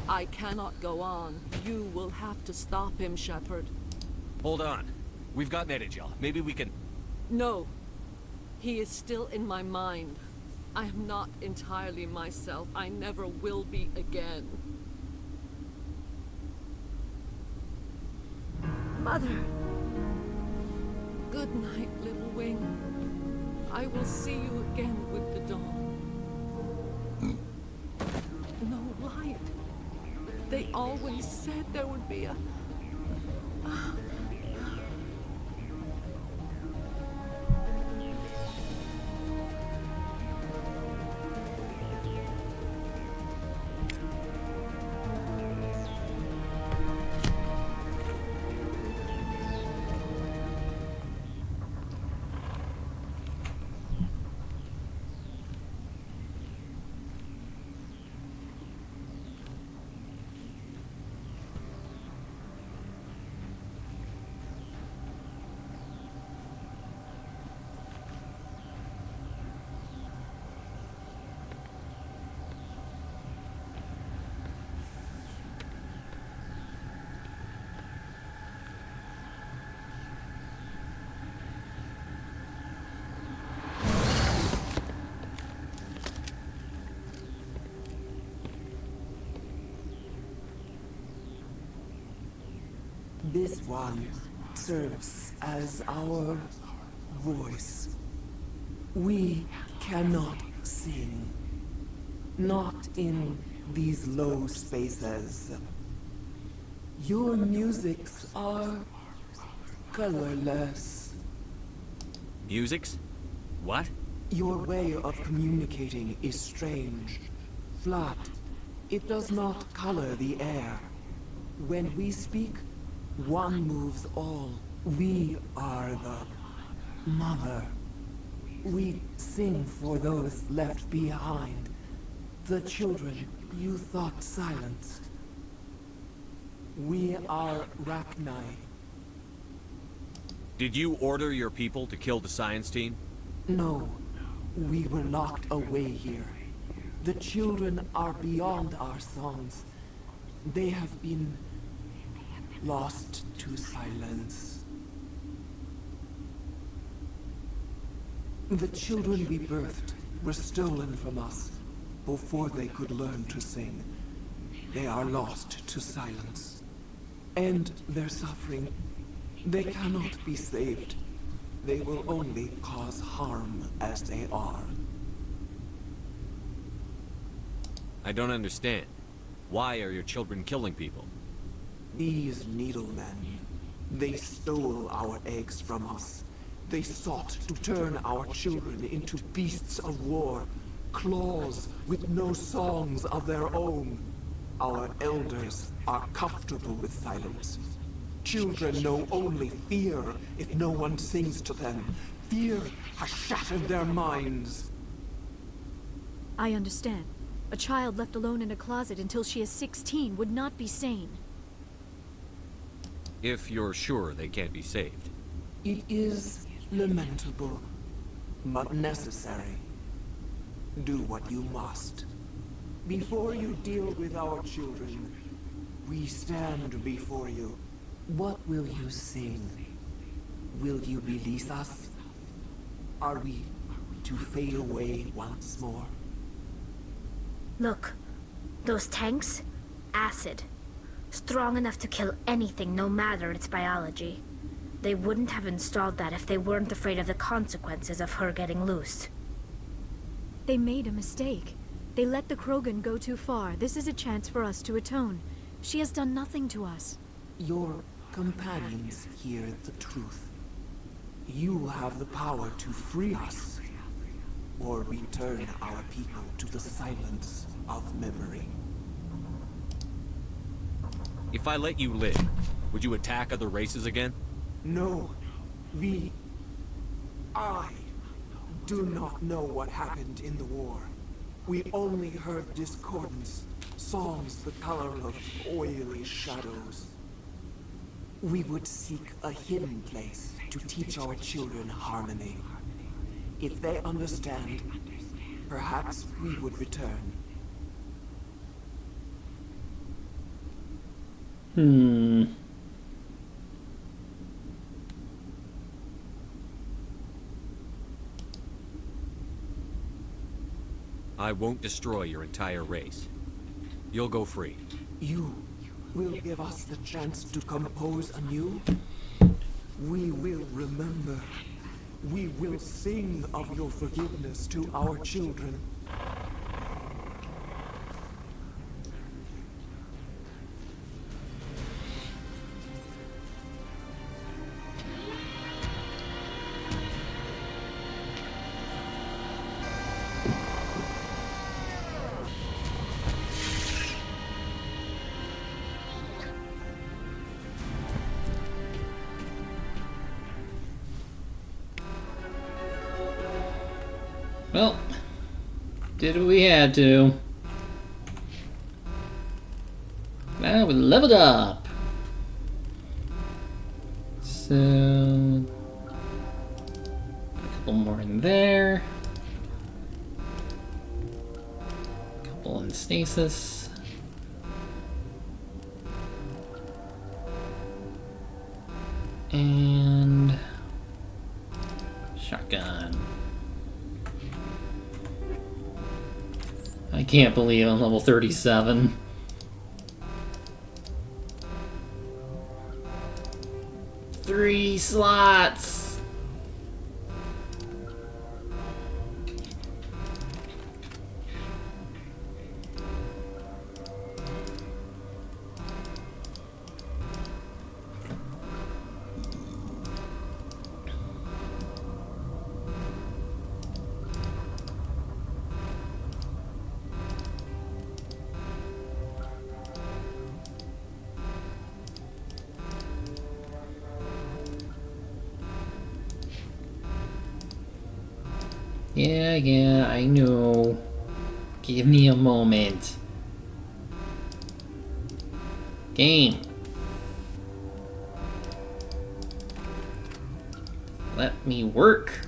I cannot go on. You will have to stop him, Shepard. Hold on. We've got Medigel. Maybe we can... No. He is still in my mind. I am not entirely myself. I never will be again. Mother. Good night, little wing. I will see you again with the dawn. No light. They always said there would be a... This one serves as our voice. We cannot sing. Not in these low spaces. Your musics are colorless. Musics? What? Your way of communicating is strange. Flat. It does not color the air. When we speak, one moves all. We are the mother. We sing for those left behind. The children you thought silenced. We are Rachni. Did you order your people to kill the science team? No. We were locked away here. The children are beyond our songs. They have been lost to silence. The children we birthed were stolen from us before they could learn to sing. They are lost to silence. And their suffering, they cannot be saved. They will only cause harm as they are. I don't understand. Why are your children killing people? These needlemen, they stole our eggs from us. They sought to turn our children into beasts of war, claws with no songs of their own. Our elders are comfortable with silence. Children know only fear if no one sings to them. Fear has shattered their minds. I understand. A child left alone in a closet until she is 16 would not be sane. If you're sure they can't be saved. It is lamentable, but necessary. Do what you must. Before you deal with our children, we stand before you. What will you sing? Will you release us? Are we to fade away once more? Look, those tanks? Acid. Strong enough to kill anything, no matter its biology. They wouldn't have installed that if they weren't afraid of the consequences of her getting loose. They made a mistake. They let the Krogan go too far. This is a chance for us to atone. She has done nothing to us. Your companions hear the truth. You have the power to free us, or return our people to the silence of memory. If I let you live, would you attack other races again? No. I do not know what happened in the war. We only heard discordance, songs the color of oily shadows. We would seek a hidden place to teach our children harmony. If they understand, perhaps we would return. I won't destroy your entire race. You'll go free. You will give us the chance to compose anew? We will remember. We will sing of your forgiveness to our children. Well, did what we had to. Now we leveled up. So, a couple more in there. A couple in stasis. And shotgun. I can't believe I'm level 37. 3 slots. Yeah, I know. Give me a moment. Game. Let me work.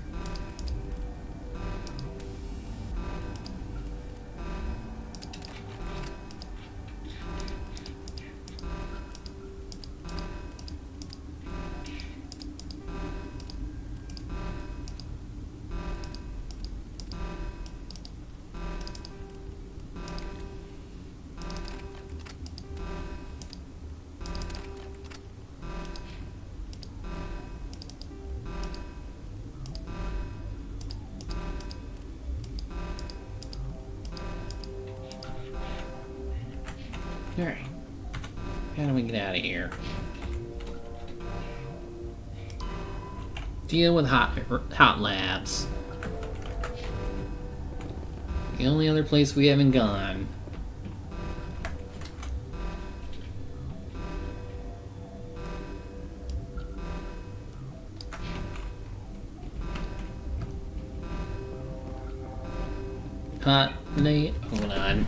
Alright. How do we get out of here? Deal with hot labs. The only other place we haven't gone. Hold on.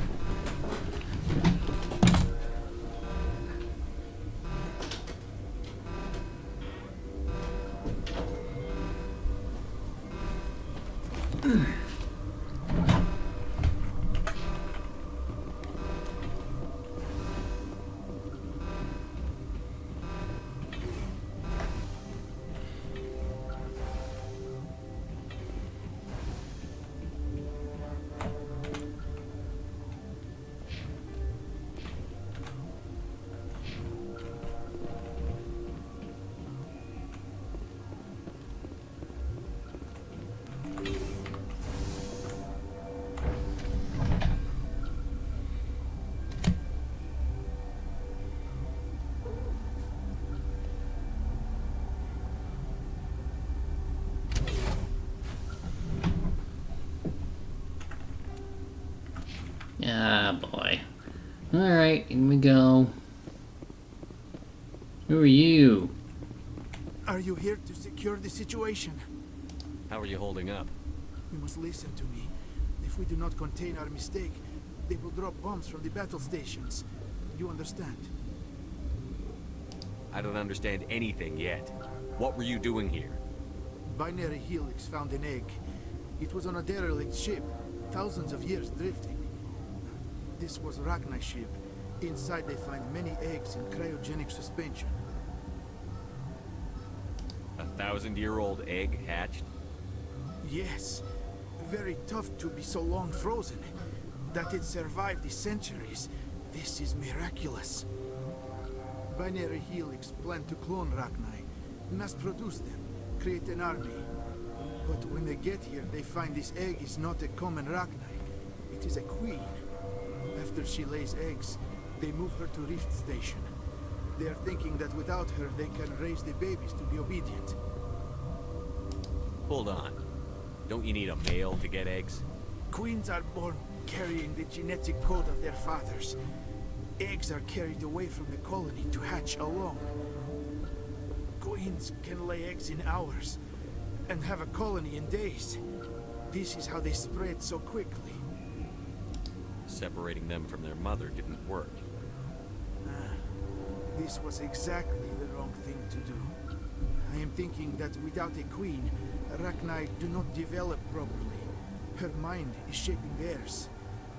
Ah, boy. Alright, in we go. Who are you? Are you here to secure the situation? How are you holding up? You must listen to me. If we do not contain our mistake, they will drop bombs from the battle stations. You understand? I don't understand anything yet. What were you doing here? Binary Helix found an egg. It was on a derelict ship, thousands of years drifting. This was Rachni's ship. Inside they find many eggs in cryogenic suspension. A 1,000-year-old egg hatched? Yes. Very tough to be so long frozen. That it survived the centuries. This is miraculous. Binary Helix planned to clone Rachni, mass produce them, create an army. But when they get here, they find this egg is not a common Rachni. It is a queen. After she lays eggs, they move her to Rift Station. They are thinking that without her, they can raise the babies to be obedient. Hold on. Don't you need a male to get eggs? Queens are born carrying the genetic code of their fathers. Eggs are carried away from the colony to hatch alone. Queens can lay eggs in hours and have a colony in days. This is how they spread so quickly. Separating them from their mother didn't work. This was exactly the wrong thing to do. I am thinking that without a queen, Rachni do not develop properly. Her mind is shaping theirs.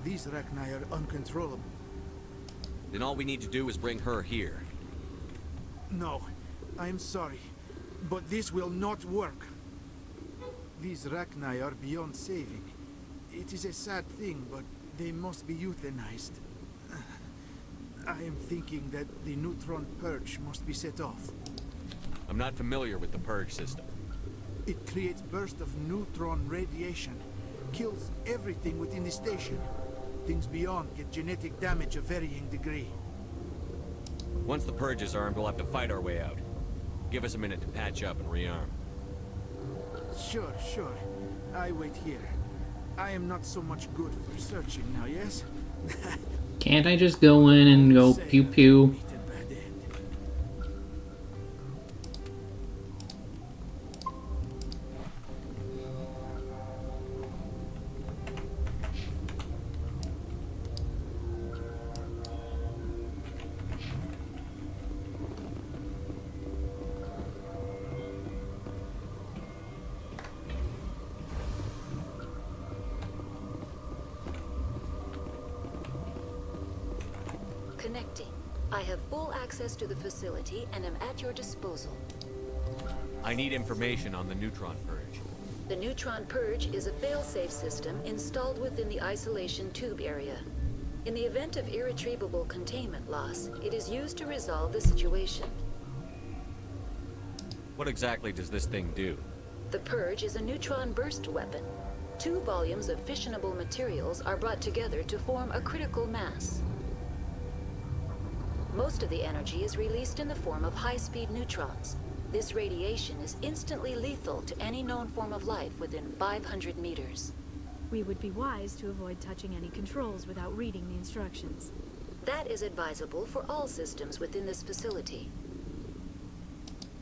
These Rachni are uncontrollable. Then all we need to do is bring her here. No, I am sorry, but this will not work. These Rachni are beyond saving. It is a sad thing, but they must be euthanized. I am thinking that the neutron purge must be set off. I'm not familiar with the purge system. It creates bursts of neutron radiation, kills everything within the station. Things beyond get genetic damage of varying degree. Once the purge is armed, we'll have to fight our way out. Give us a minute to patch up and rearm. Sure, sure. I wait here. I am not so much good for searching now, yes? Can't I just go in and go pew pew? Connecting. I have full access to the facility and am at your disposal. I need information on the neutron purge. The neutron purge is a fail-safe system installed within the isolation tube area. In the event of irretrievable containment loss, it is used to resolve the situation. What exactly does this thing do? The purge is a neutron burst weapon. 2 volumes of fissionable materials are brought together to form a critical mass. Most of the energy is released in the form of high-speed neutrons. This radiation is instantly lethal to any known form of life within 500 meters. We would be wise to avoid touching any controls without reading the instructions. That is advisable for all systems within this facility.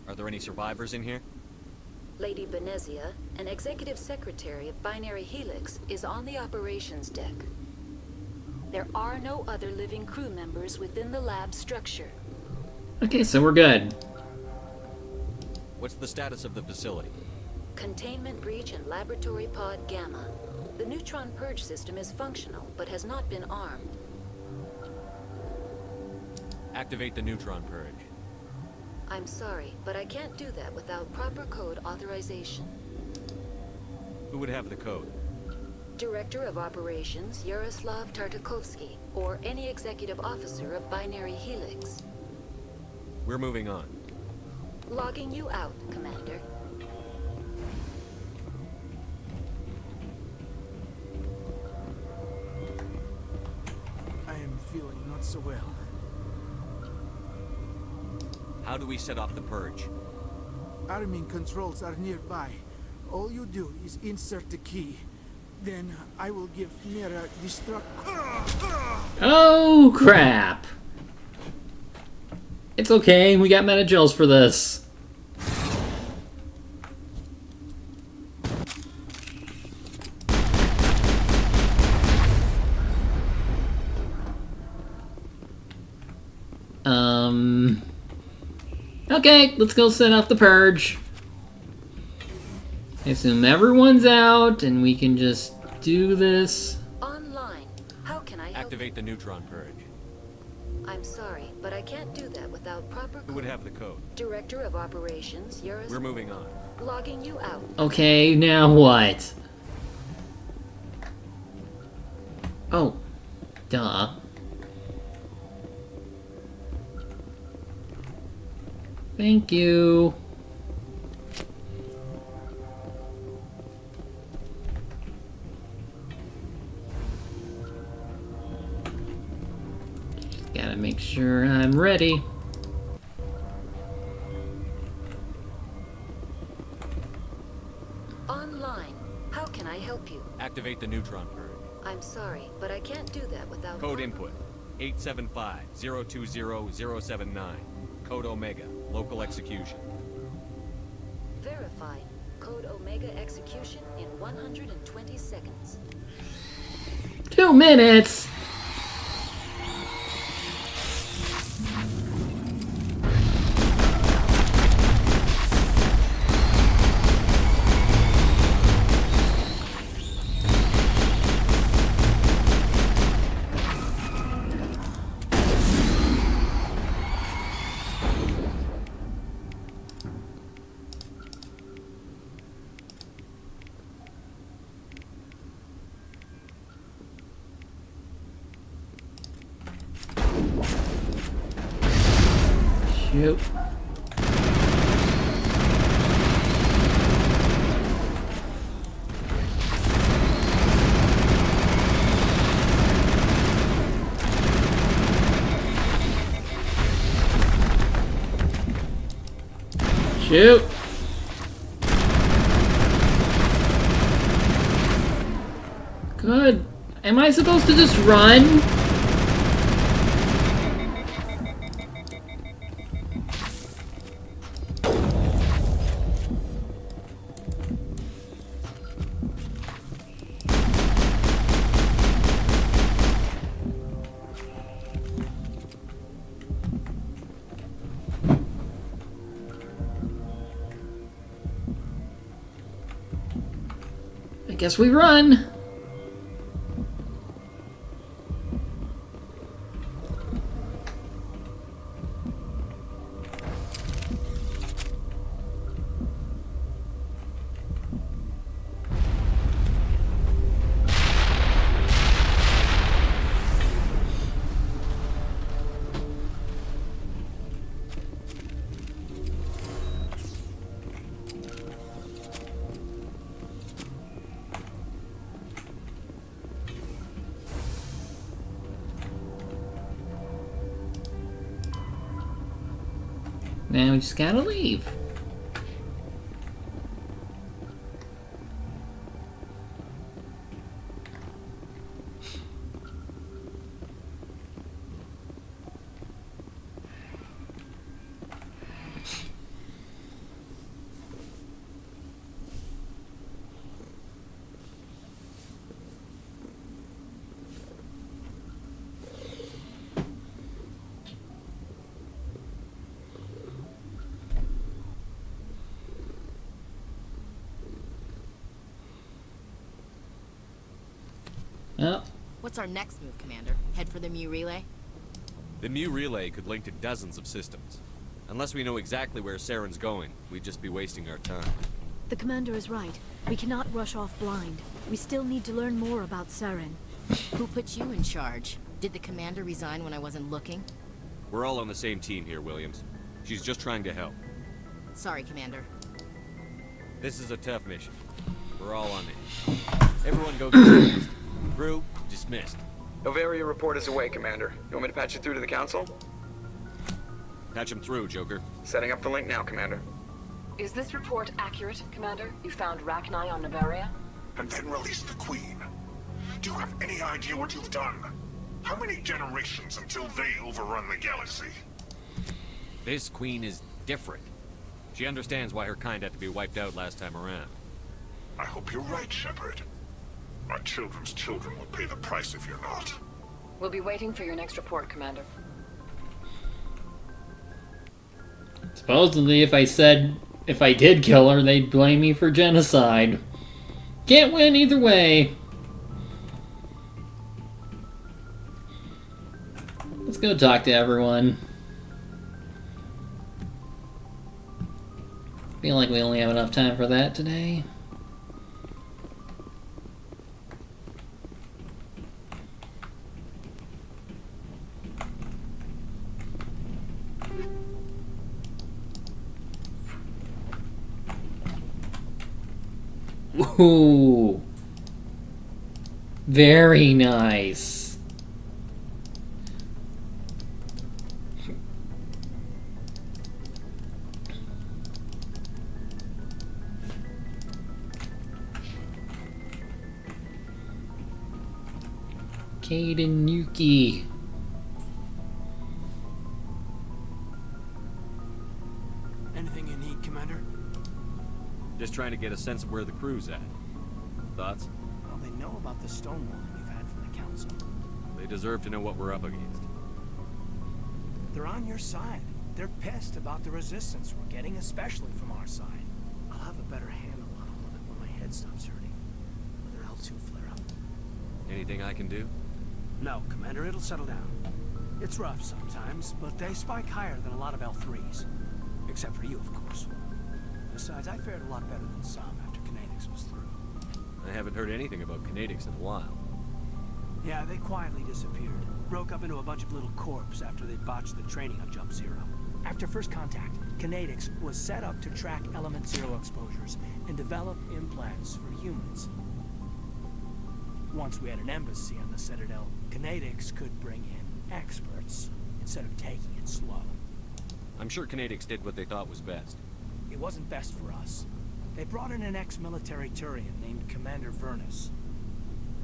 Are there any survivors in here? Lady Benezia, an executive secretary of Binary Helix, is on the operations deck. There are no other living crew members within the lab structure. Okay, so we're good. What's the status of the facility? Containment breach in Laboratory Pod Gamma. The neutron purge system is functional, but has not been armed. Activate the neutron purge. I'm sorry, but I can't do that without proper code authorization. Who would have the code? Director of Operations Yaroslav Tartakovsky, or any executive officer of Binary Helix. We're moving on. Logging you out, Commander. I am feeling not so well. How do we set off the purge? Arming controls are nearby. All you do is insert the key. Then I will give Mira destruct. Oh crap! It's okay, we got Metagels for this. Okay, let's go set off the purge. I assume everyone's out and we can just do this. Online. How can I help? Activate the neutron purge. I'm sorry, but I can't do that without proper Who would have the code? Director of Operations Yaroslav. We're moving on. Logging you out. Okay, now what? Oh, duh. Thank you. Just gotta make sure I'm ready. Online. How can I help you? Activate the neutron purge. I'm sorry, but I can't do that without Code input 875-020-079. Code Omega. Local execution. Verified. Code Omega execution in 120 seconds. 2 minutes. Shoot. Shoot! Good. Am I supposed to just run? I guess we run. Now we just gotta leave. Oh. What's our next move, Commander? Head for the Mu Relay? The Mu Relay could link to dozens of systems. Unless we know exactly where Saren's going, we'd just be wasting our time. The Commander is right. We cannot rush off blind. We still need to learn more about Saren. Who put you in charge? Did the Commander resign when I wasn't looking? We're all on the same team here, Williams. She's just trying to help. Sorry, Commander. This is a tough mission. We're all on it. Everyone go get dismissed. Crew, dismissed. Novaria report is away, Commander. You want me to patch you through to the Council? Patch him through, Joker. Setting up the link now, Commander. Is this report accurate, Commander? You found Rachni on Novaria? And then released the Queen. Do you have any idea what you've done? How many generations until they overrun the galaxy? This Queen is different. She understands why her kind had to be wiped out last time around. I hope you're right, Shepard. Our children's children will pay the price if you're not. We'll be waiting for your next report, Commander. Supposedly, if I did kill her, they'd blame me for genocide. Can't win either way. Let's go talk to everyone. Feel like we only have enough time for that today. Ooh. Very nice. Kaden Yuki. Anything you need, Commander? Just trying to get a sense of where the crew's at. Thoughts? Well, they know about the stonewalling you've had from the Council. They deserve to know what we're up against. They're on your side. They're pissed about the resistance we're getting, especially from our side. I'll have a better handle on all of it when my head stops hurting. Whether L2 flare up. Anything I can do? No, Commander, it'll settle down. It's rough sometimes, but they spike higher than a lot of L3s. Except for you, of course. Besides, I fared a lot better than some after Kinetics was through. I haven't heard anything about Kinetics in a while. Yeah, they quietly disappeared. Broke up into a bunch of little corps after they botched the training on Jump Zero. After first contact, Kinetics was set up to track Element Zero exposures and develop implants for humans. Once we had an embassy on the Citadel, Kinetics could bring in experts instead of taking it slow. I'm sure Kinetics did what they thought was best. it wasn't best for us. They brought in an ex-military Turian named Commander Vernus.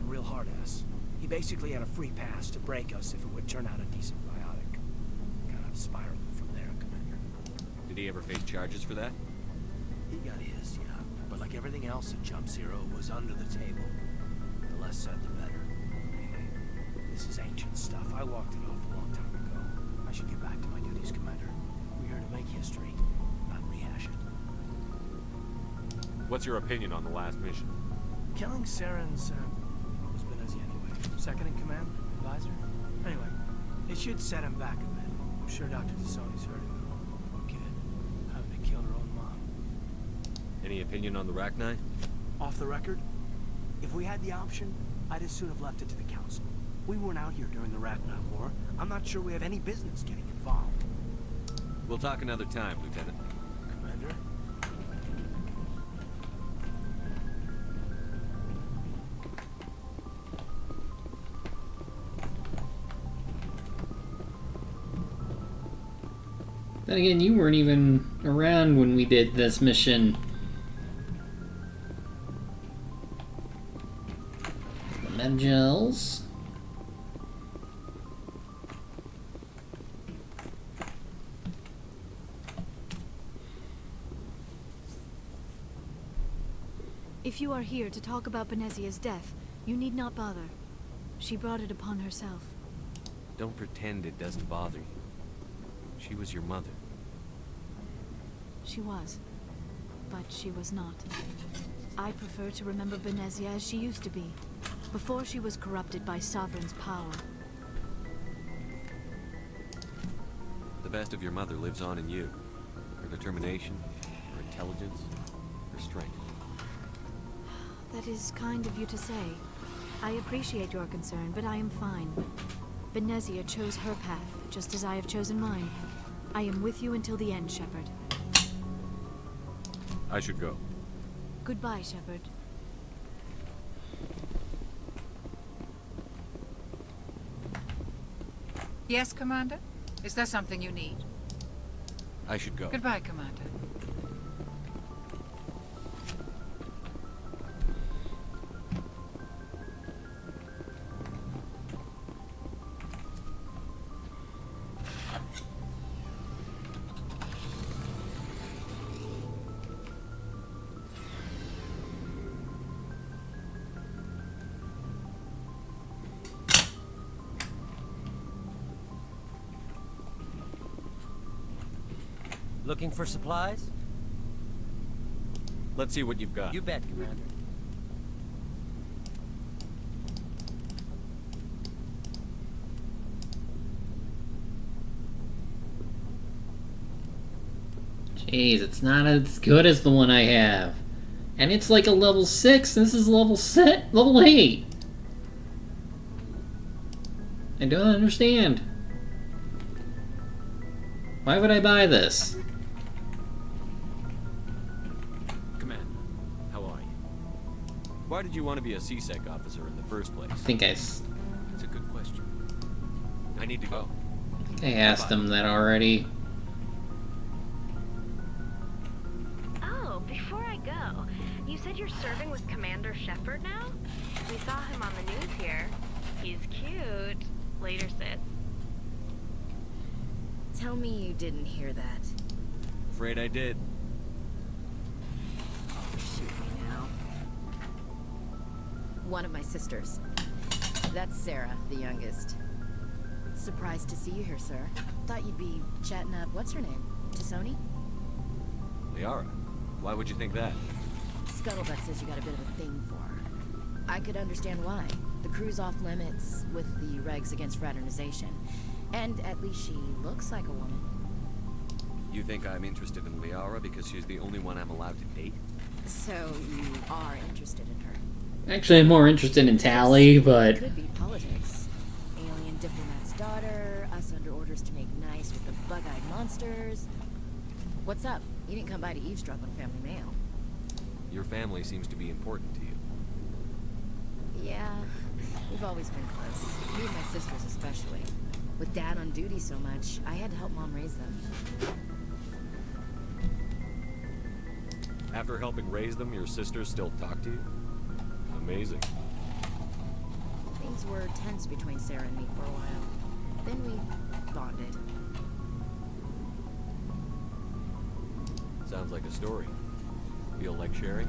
A real hard-ass. He basically had a free pass to break us if it would turn out a decent biotic. Kind of spiraled from there, Commander. Did he ever face charges for that? He got his, yeah. But like everything else at Jump Zero, it was under the table. The less said, the better. Anyway, this is ancient stuff. I walked it off a long time ago. I should get back to my duties, Commander. We're here to make history, not rehash it. What's your opinion on the last mission? Killing Saren's, what was Benezia anyway? Second in command? Advisor? Anyway, it should set him back a bit. I'm sure Dr. Tassoni's heard him though. Poor kid. Having to kill her own mom. Any opinion on the Rachni? Off the record? If we had the option, I'd as soon have left it to the Council. We weren't out here during the Rachni War. I'm not sure we have any business getting involved. We'll talk another time, Lieutenant. Commander? Then again, you weren't even around when we did this mission. The Medgels. If you are here to talk about Benezia's death, you need not bother. She brought it upon herself. Don't pretend it doesn't bother you. She was your mother. She was. But she was not. I prefer to remember Benezia as she used to be, before she was corrupted by Sovereign's power. The best of your mother lives on in you. Her determination, her intelligence, her strength. That is kind of you to say. I appreciate your concern, but I am fine. Benezia chose her path, just as I have chosen mine. I am with you until the end, Shepard. I should go. Goodbye, Shepard. Yes, Commander? Is there something you need? I should go. Goodbye, Commander. Looking for supplies? Let's see what you've got. You bet, Commander. Jeez, it's not as good as the one I have. And it's like a level 6, and this is level 8. I don't understand. Why would I buy this? Commander, how are you? Why did you want to be a CSEC officer in the first place? I think It's a good question. I need to go. I asked him that already. Oh, before I go, you said you're serving with Commander Shepard now? We saw him on the news here. He's cute. Later, Sid. Tell me you didn't hear that. Afraid I did. Oh, shoot me now. One of my sisters. That's Sarah, the youngest. Surprised to see you here, sir. Thought you'd be chatting up, what's her name? Tassoni? Liara, why would you think that? Scuttlebutt says you got a bit of a thing for her. I could understand why. The crew's off limits with the regs against fraternization. And at least she looks like a woman. You think I'm interested in Liara because she's the only one I'm allowed to date? So you are interested in her? Actually, I'm more interested in Tali, but... Could be politics. Alien diplomat's daughter, us under orders to make nice with the bug-eyed monsters. What's up? You didn't come by to eavesdrop on family mail. Your family seems to be important to you. Yeah, we've always been close. Me and my sisters especially. With Dad on duty so much, I had to help Mom raise them. After helping raise them, your sisters still talk to you? Amazing. Things were tense between Sarah and me for a while. Then we bonded. Sounds like a story. Feel like sharing?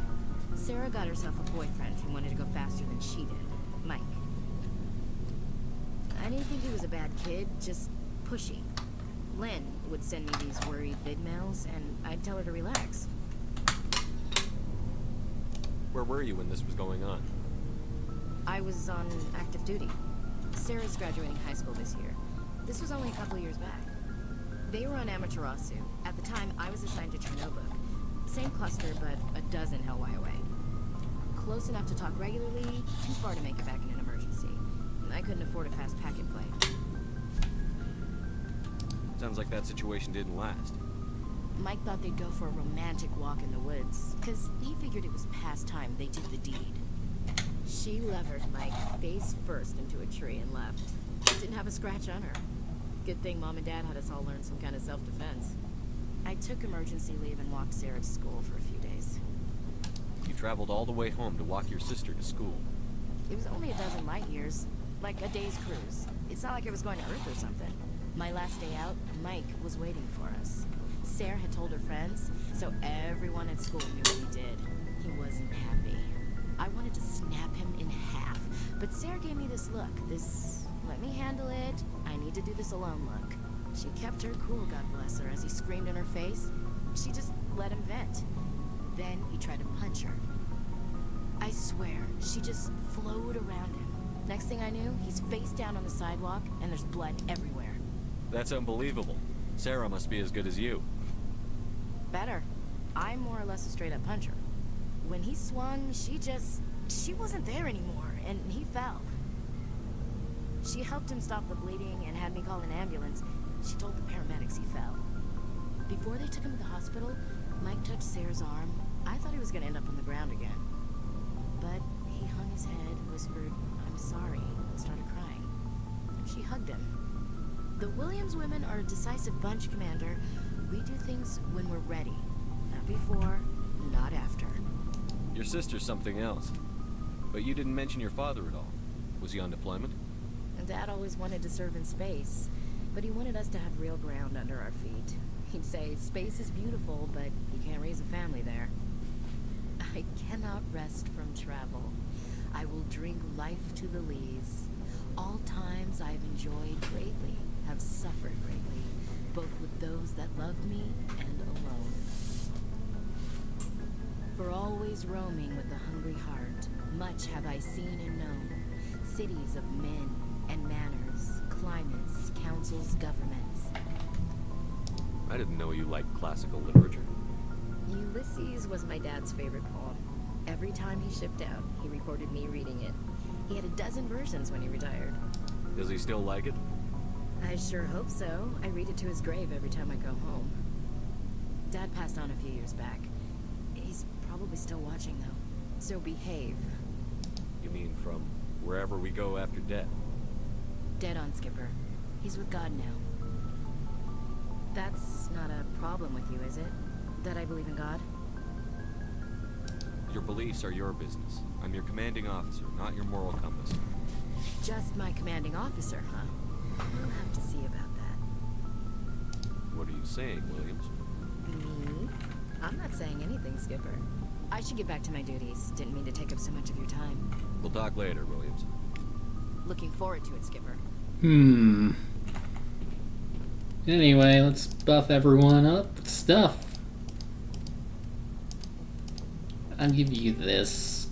Sarah got herself a boyfriend who wanted to go faster than she did. Mike. I didn't think he was a bad kid, just pushy. Lynn would send me these worried vid mails, and I'd tell her to relax. Where were you when this was going on? I was on active duty. Sarah's graduating high school this year. This was only a couple years back. They were on Amaterasu. At the time, I was assigned to Chernobyl. Same cluster, but a dozen Hellwire away. Close enough to talk regularly, too far to make it back in an emergency. I couldn't afford a fast packet flight. Sounds like that situation didn't last. Mike thought they'd go for a romantic walk in the woods, because he figured it was past time they did the deed. She levered Mike face first into a tree and left. Didn't have a scratch on her. Good thing Mom and Dad had us all learn some kind of self-defense. I took emergency leave and walked Sarah to school for a few days. You traveled all the way home to walk your sister to school. It was only a dozen light years, like a day's cruise. It's not like I was going to Earth or something. My last day out, Mike was waiting for us. Sarah had told her friends, so everyone at school knew what he did. He wasn't happy. I wanted to snap him in half, but Sarah gave me this look, this let me handle it, I need to do this alone look. She kept her cool, God bless her, as he screamed in her face. She just let him vent. Then he tried to punch her. I swear, she just flowed around him. Next thing I knew, he's face down on the sidewalk, and there's blood everywhere. That's unbelievable. Sarah must be as good as you. Better. I'm more or less a straight-up puncher. When he swung, she wasn't there anymore, and he fell. She helped him stop the bleeding and had me call an ambulance. She told the paramedics he fell. Before they took him to the hospital, Mike touched Sarah's arm. I thought he was gonna end up on the ground again. But he hung his head, whispered, "I'm sorry," and started crying. She hugged him. The Williams women are a decisive bunch, Commander. We do things when we're ready. Not before, not after. Your sister's something else. But you didn't mention your father at all. Was he on deployment? Dad always wanted to serve in space, but he wanted us to have real ground under our feet. He'd say, space is beautiful, but you can't raise a family there. I cannot rest from travel. I will drink life to the lees. All times I've enjoyed greatly, have suffered greatly, both with those that love me and alone. For always roaming with a hungry heart, much have I seen and known. Cities of men and manners, climates, councils, governments. I didn't know you liked classical literature. Ulysses was my dad's favorite poem. Every time he shipped out, he recorded me reading it. He had a dozen versions when he retired. Does he still like it? I sure hope so. I read it to his grave every time I go home. Dad passed on a few years back. He's probably still watching, though. So behave. You mean from wherever we go after death? Dead on, Skipper. He's with God now. That's not a problem with you, is it? That I believe in God? Your beliefs are your business. I'm your commanding officer, not your moral compass. Just my commanding officer, huh? We'll have to see about that. What are you saying, Williams? Me? I'm not saying anything, Skipper. I should get back to my duties. Didn't mean to take up so much of your time. We'll talk later, Williams. Looking forward to it, Skipper. Anyway, let's buff everyone up with stuff. I'll give you this.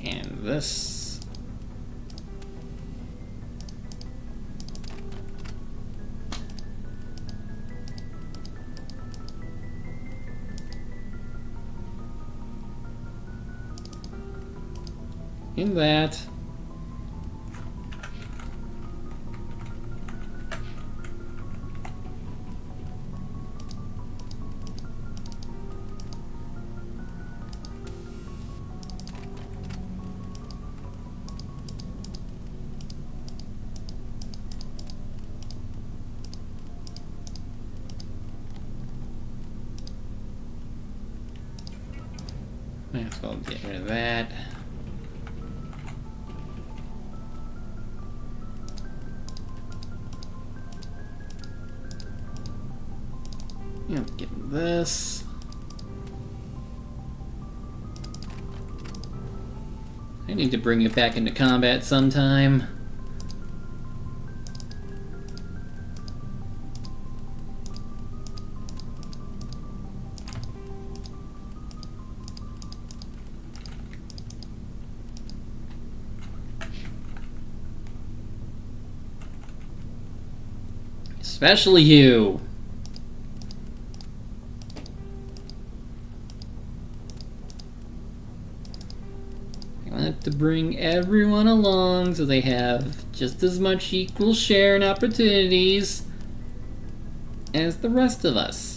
And this. In that. Might as well get rid of that. Yeah, get this. I need to bring it back into combat sometime. Especially you. I want to bring everyone along so they have just as much equal share in opportunities as the rest of us.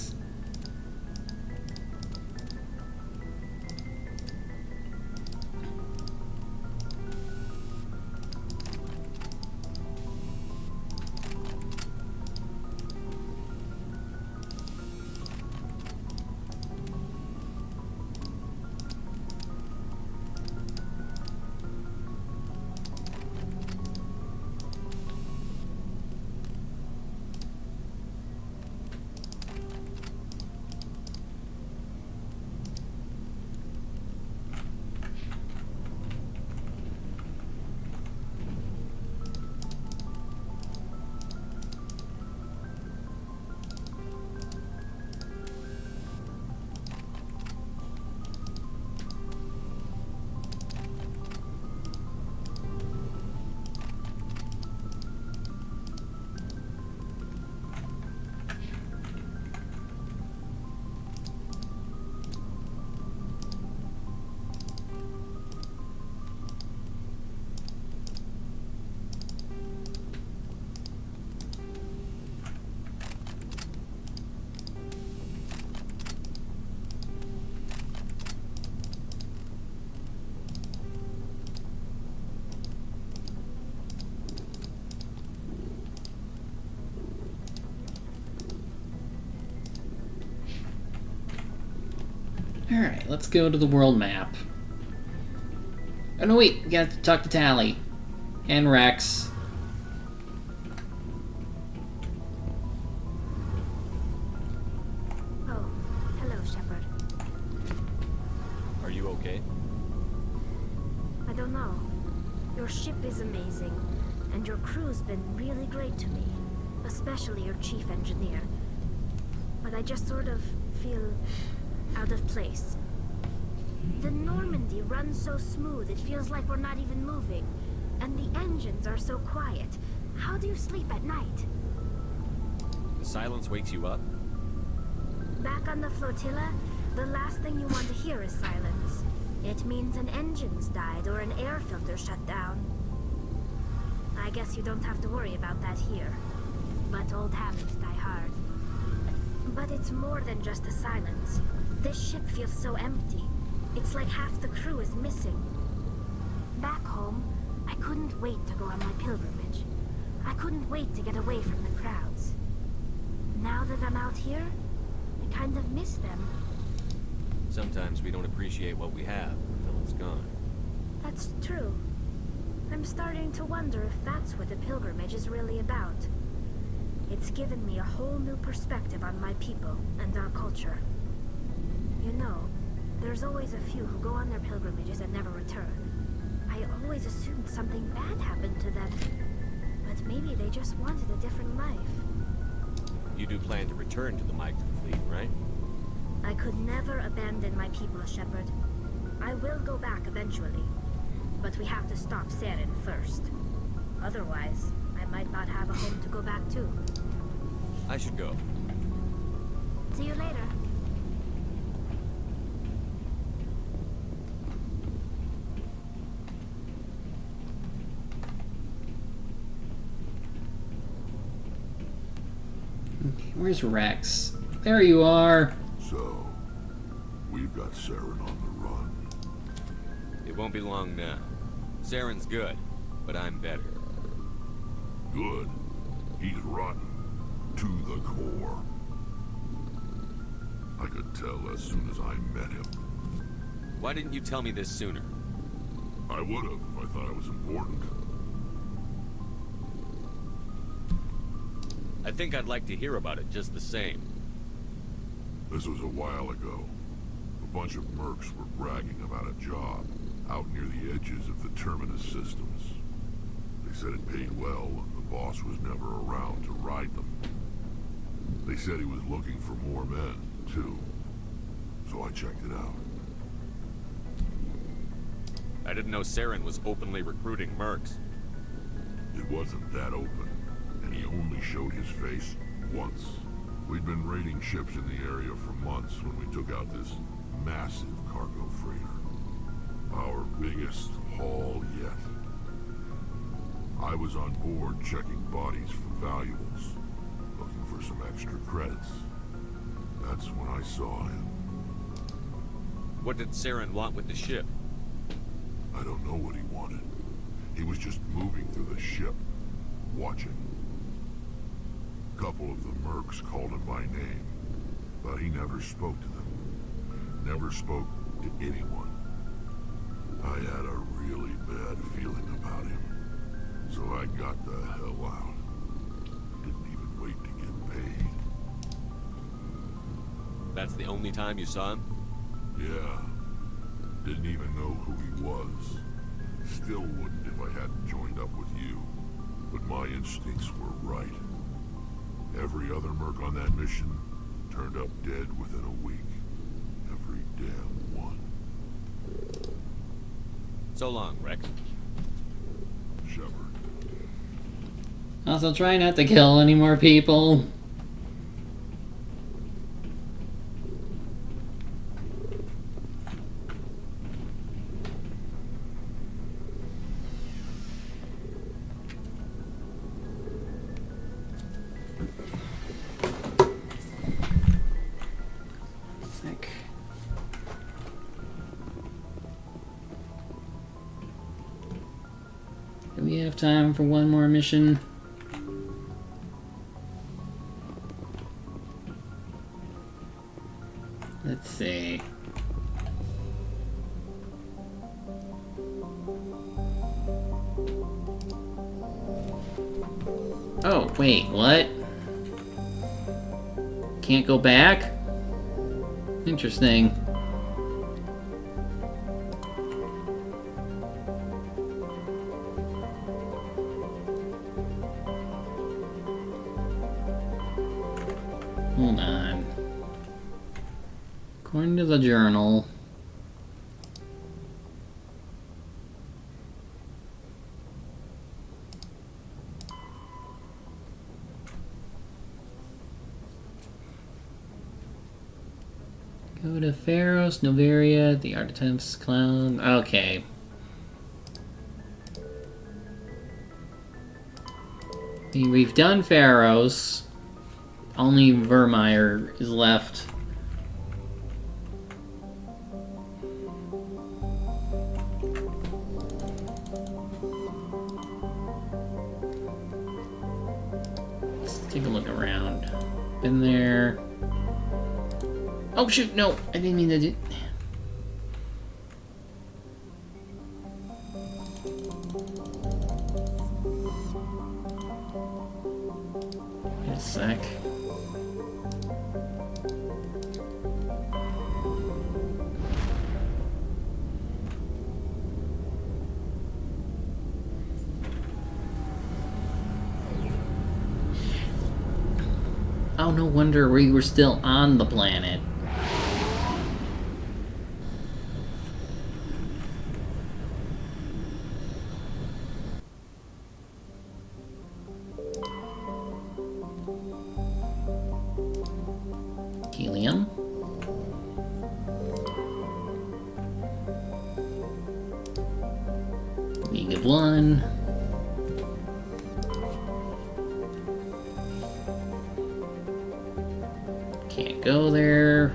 Alright, let's go to the world map. Oh no, wait, we gotta talk to Tali. And Rex. Oh, hello, Shepard. Are you okay? I don't know. Your ship is amazing, and your crew's been really great to me. Especially your chief engineer. But I just sort of feel out of place. The Normandy runs so smooth, it feels like we're not even moving. And the engines are so quiet. How do you sleep at night? The silence wakes you up? Back on the flotilla, the last thing you want to hear is silence. It means an engine's died or an air filter shut down. I guess you don't have to worry about that here. But old habits die hard. But it's more than just the silence. This ship feels so empty. It's like half the crew is missing. Back home, I couldn't wait to go on my pilgrimage. I couldn't wait to get away from the crowds. Now that I'm out here, I kind of miss them. Sometimes we don't appreciate what we have until it's gone. That's true. I'm starting to wonder if that's what the pilgrimage is really about. It's given me a whole new perspective on my people and our culture. You know, there's always a few who go on their pilgrimages and never return. I always assumed something bad happened to them. But maybe they just wanted a different life. You do plan to return to the migrant fleet, right? I could never abandon my people, Shepard. I will go back eventually. But we have to stop Saren first. Otherwise, I might not have a home to go back to. I should go. See you later. Okay, where's Rex? There you are. So, we've got Saren on the run. It won't be long now. Saren's good, but I'm better. Good. He's rotten. To the core. I could tell as soon as I met him. Why didn't you tell me this sooner? I would have if I thought it was important. I think I'd like to hear about it just the same. This was a while ago. A bunch of mercs were bragging about a job out near the edges of the Terminus systems. They said it paid well and the boss was never around to ride them. They said he was looking for more men, too. So I checked it out. I didn't know Saren was openly recruiting mercs. It wasn't that open, and he only showed his face once. We'd been raiding ships in the area for months when we took out this massive cargo freighter. Our biggest haul yet. I was on board checking bodies for valuables, looking for some extra credits. That's when I saw him. What did Saren want with the ship? I don't know what he wanted. He was just moving through the ship, watching. A couple of the mercs called him by name, but he never spoke to them. Never spoke to anyone. I had a really bad feeling about him, so I got the hell out. Didn't even wait to get paid. That's the only time you saw him? Yeah. Didn't even know who he was. Still wouldn't if I hadn't joined up with you. But my instincts were right. Every other merc on that mission turned up dead within a week. Every damn one. So long, Rex. Shepard. Also, try not to kill any more people. Sick. Do we have time for one more mission? Let's see. Oh, wait, what? Can't go back? Interesting. Hold on. According to the journal, go to Pharos, Noveria, the Archetypes Cloud. Okay. We've done Pharos. Only Vermeer is left. Let's take a look around. Been there. Oh shoot, no! I didn't mean to do... Wait a sec. Oh, no wonder we were still on the planet. Helium. League of One. Can't go there.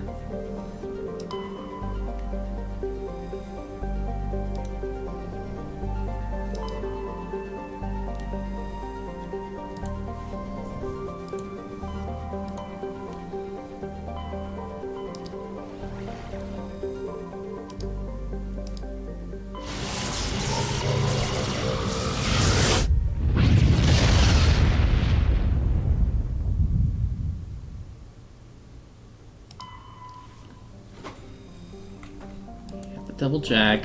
double check.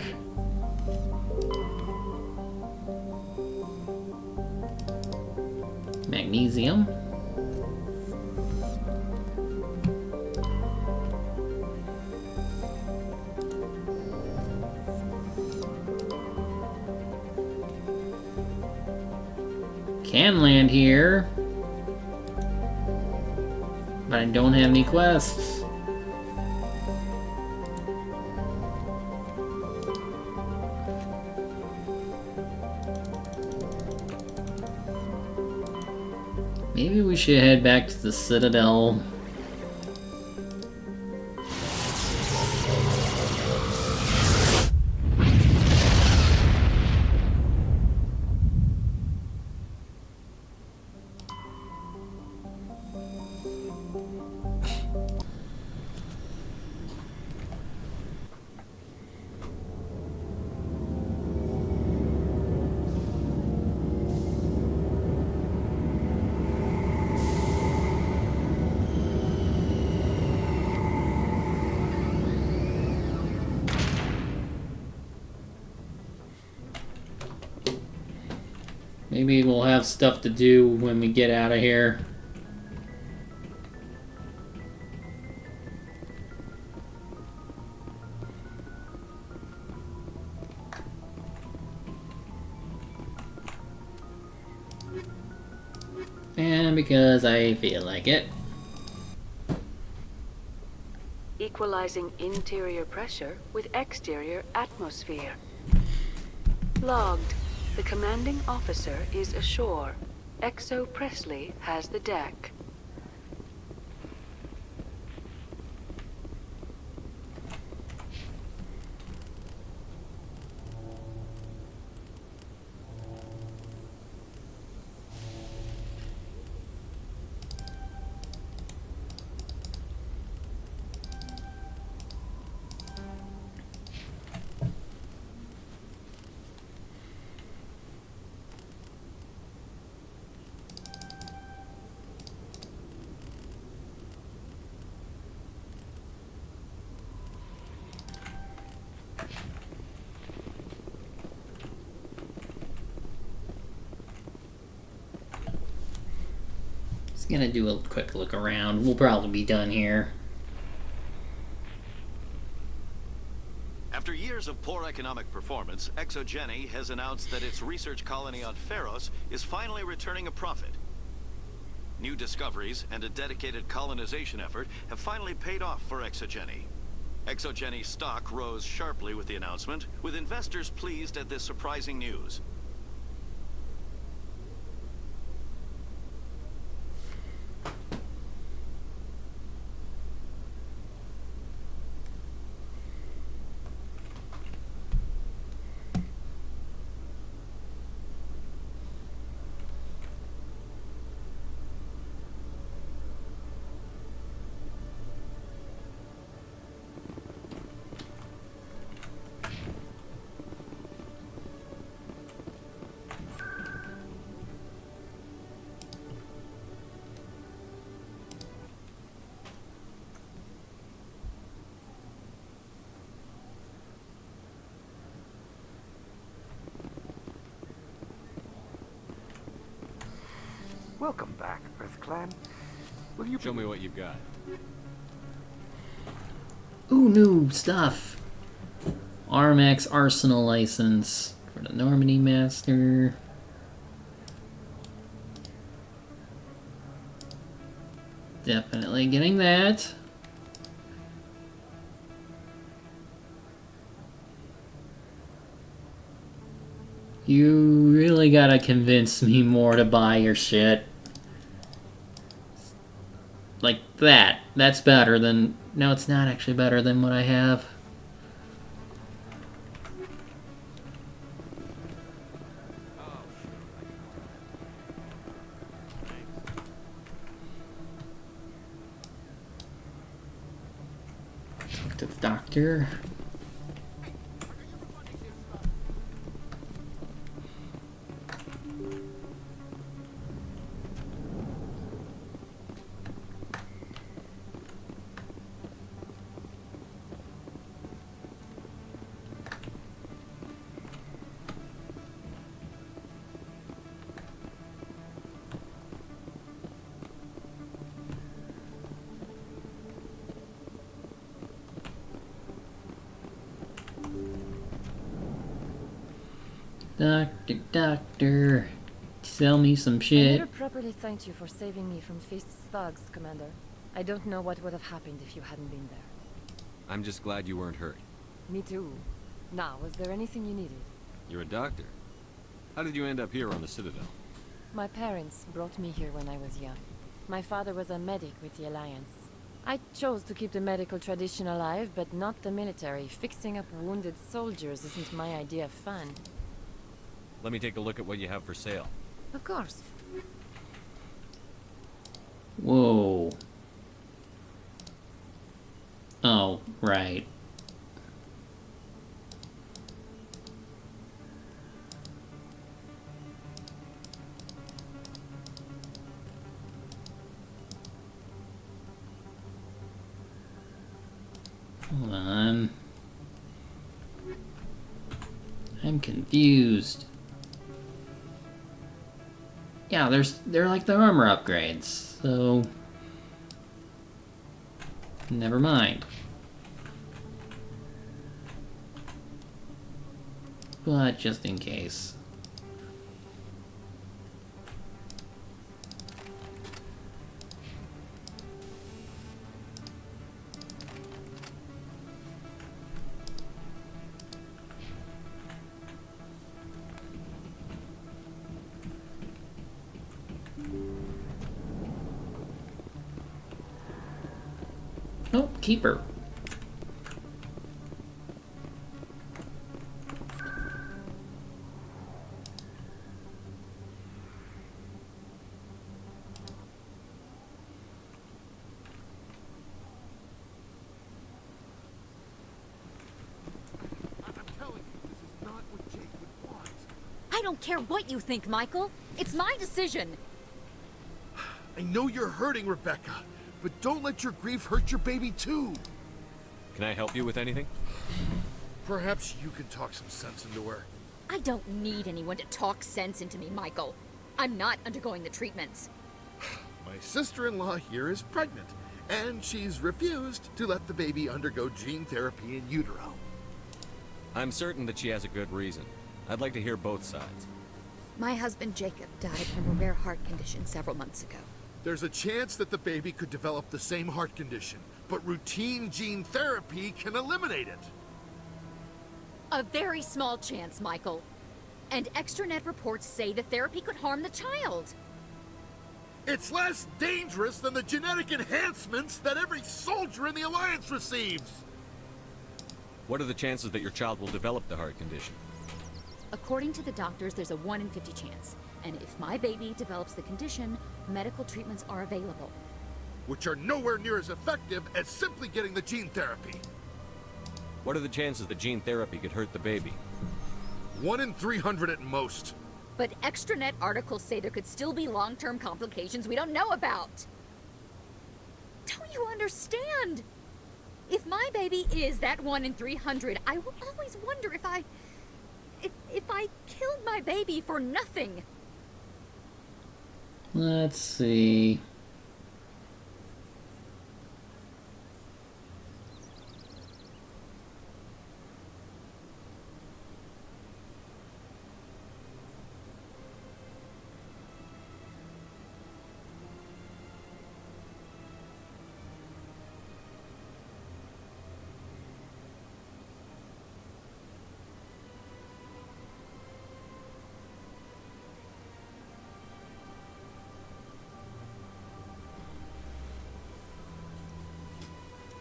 Magnesium. Can land here, but I don't have any quests. Maybe we should head back to the Citadel. Maybe we'll have stuff to do when we get out of here. And because I feel like it. Equalizing interior pressure with exterior atmosphere. Logged. The commanding officer is ashore. Exo Presley has the deck. Gonna do a quick look around. We'll probably be done here. After years of poor economic performance, ExoGeni has announced that its research colony on Pharos is finally returning a profit. New discoveries and a dedicated colonization effort have finally paid off for ExoGeni. ExoGeni's stock rose sharply with the announcement, with investors pleased at this surprising news. Welcome back, EarthClan. Will you show me what you've got? Ooh, new stuff. Armax Arsenal license for the Normandy Master. Definitely getting that. You really gotta convince me more to buy your shit. Like that. That's better than... No, it's not actually better than what I have. Talk to the doctor. Doctor, sell me some I shit. never properly thanked you for saving me from Feast's thugs, Commander. I don't know what would have happened if you hadn't been there. I'm just glad you weren't hurt. Me too. Now, was there anything you needed? You're a doctor. How did you end up here on the Citadel? My parents brought me here when I was young. My father was a medic with the Alliance. I chose to keep the medical tradition alive, but not the military. Fixing up wounded soldiers isn't my idea of fun. Let me take a look at what you have for sale. Of course. Whoa. Oh, right. Hold on. I'm confused. Yeah, they're like the armor upgrades, so never mind. But just in case. Oh, keeper. I don't care what you think, Michael. It's my decision. I know you're hurting, Rebecca, but don't let your grief hurt your baby too. Can I help you with anything? Perhaps you can talk some sense into her. I don't need anyone to talk sense into me, Michael. I'm not undergoing the treatments. My sister-in-law here is pregnant, and she's refused to let the baby undergo gene therapy in utero. I'm certain that she has a good reason. I'd like to hear both sides. My husband Jacob died from a rare heart condition several months ago. There's a chance that the baby could develop the same heart condition, but routine gene therapy can eliminate it. A very small chance, Michael. And extranet reports say the therapy could harm the child. It's less dangerous than the genetic enhancements that every soldier in the Alliance receives. What are the chances that your child will develop the heart condition? According to the doctors, there's a 1 in 50 chance. And if my baby develops the condition, medical treatments are available. Which are nowhere near as effective as simply getting the gene therapy. What are the chances that gene therapy could hurt the baby? 1 in 300 at most. But extranet articles say there could still be long-term complications we don't know about. Don't you understand? If my baby is that 1 in 300, I will always wonder if I killed my baby for nothing. Let's see.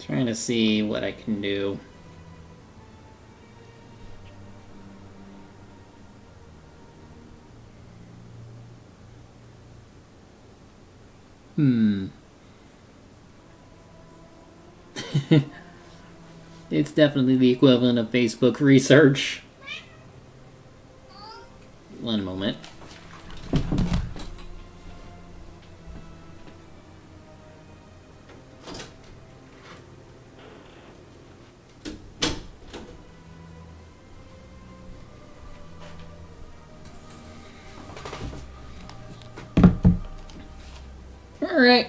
Trying to see what I can do. It's definitely the equivalent of Facebook research. One moment. Alright.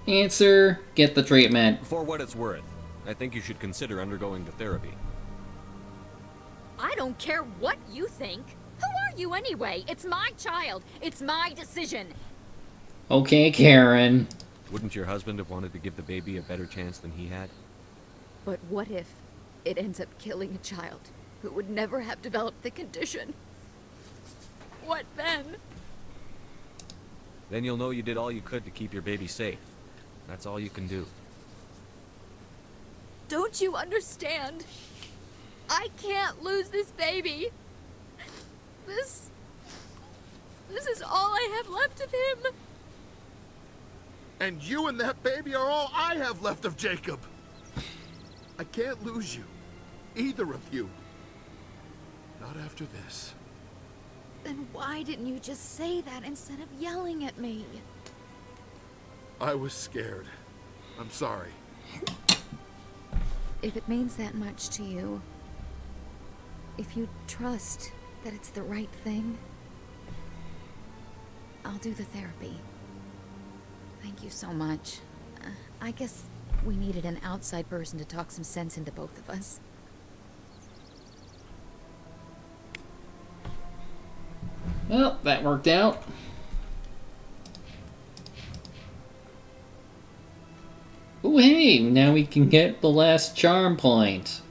Answer, get the treatment. For what it's worth, I think you should consider undergoing the therapy. I don't care what you think. Who are you anyway? It's my child. It's my decision. Okay, Karen. Wouldn't your husband have wanted to give the baby a better chance than he had? But what if it ends up killing a child who would never have developed the condition? What then? Then you'll know you did all you could to keep your baby safe. That's all you can do. Don't you understand? I can't lose this baby. This is all I have left of him. And you and that baby are all I have left of Jacob. I can't lose you. Either of you. Not after this. Then why didn't you just say that instead of yelling at me? I was scared. I'm sorry. If it means that much to you, if you trust that it's the right thing, I'll do the therapy. Thank you so much. I guess we needed an outside person to talk some sense into both of us. Well, that worked out. Ooh, hey, now we can get the last charm point.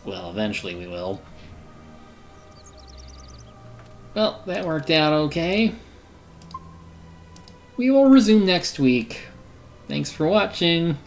Well, eventually we will. Well, that worked out okay. We will resume next week. Thanks for watching.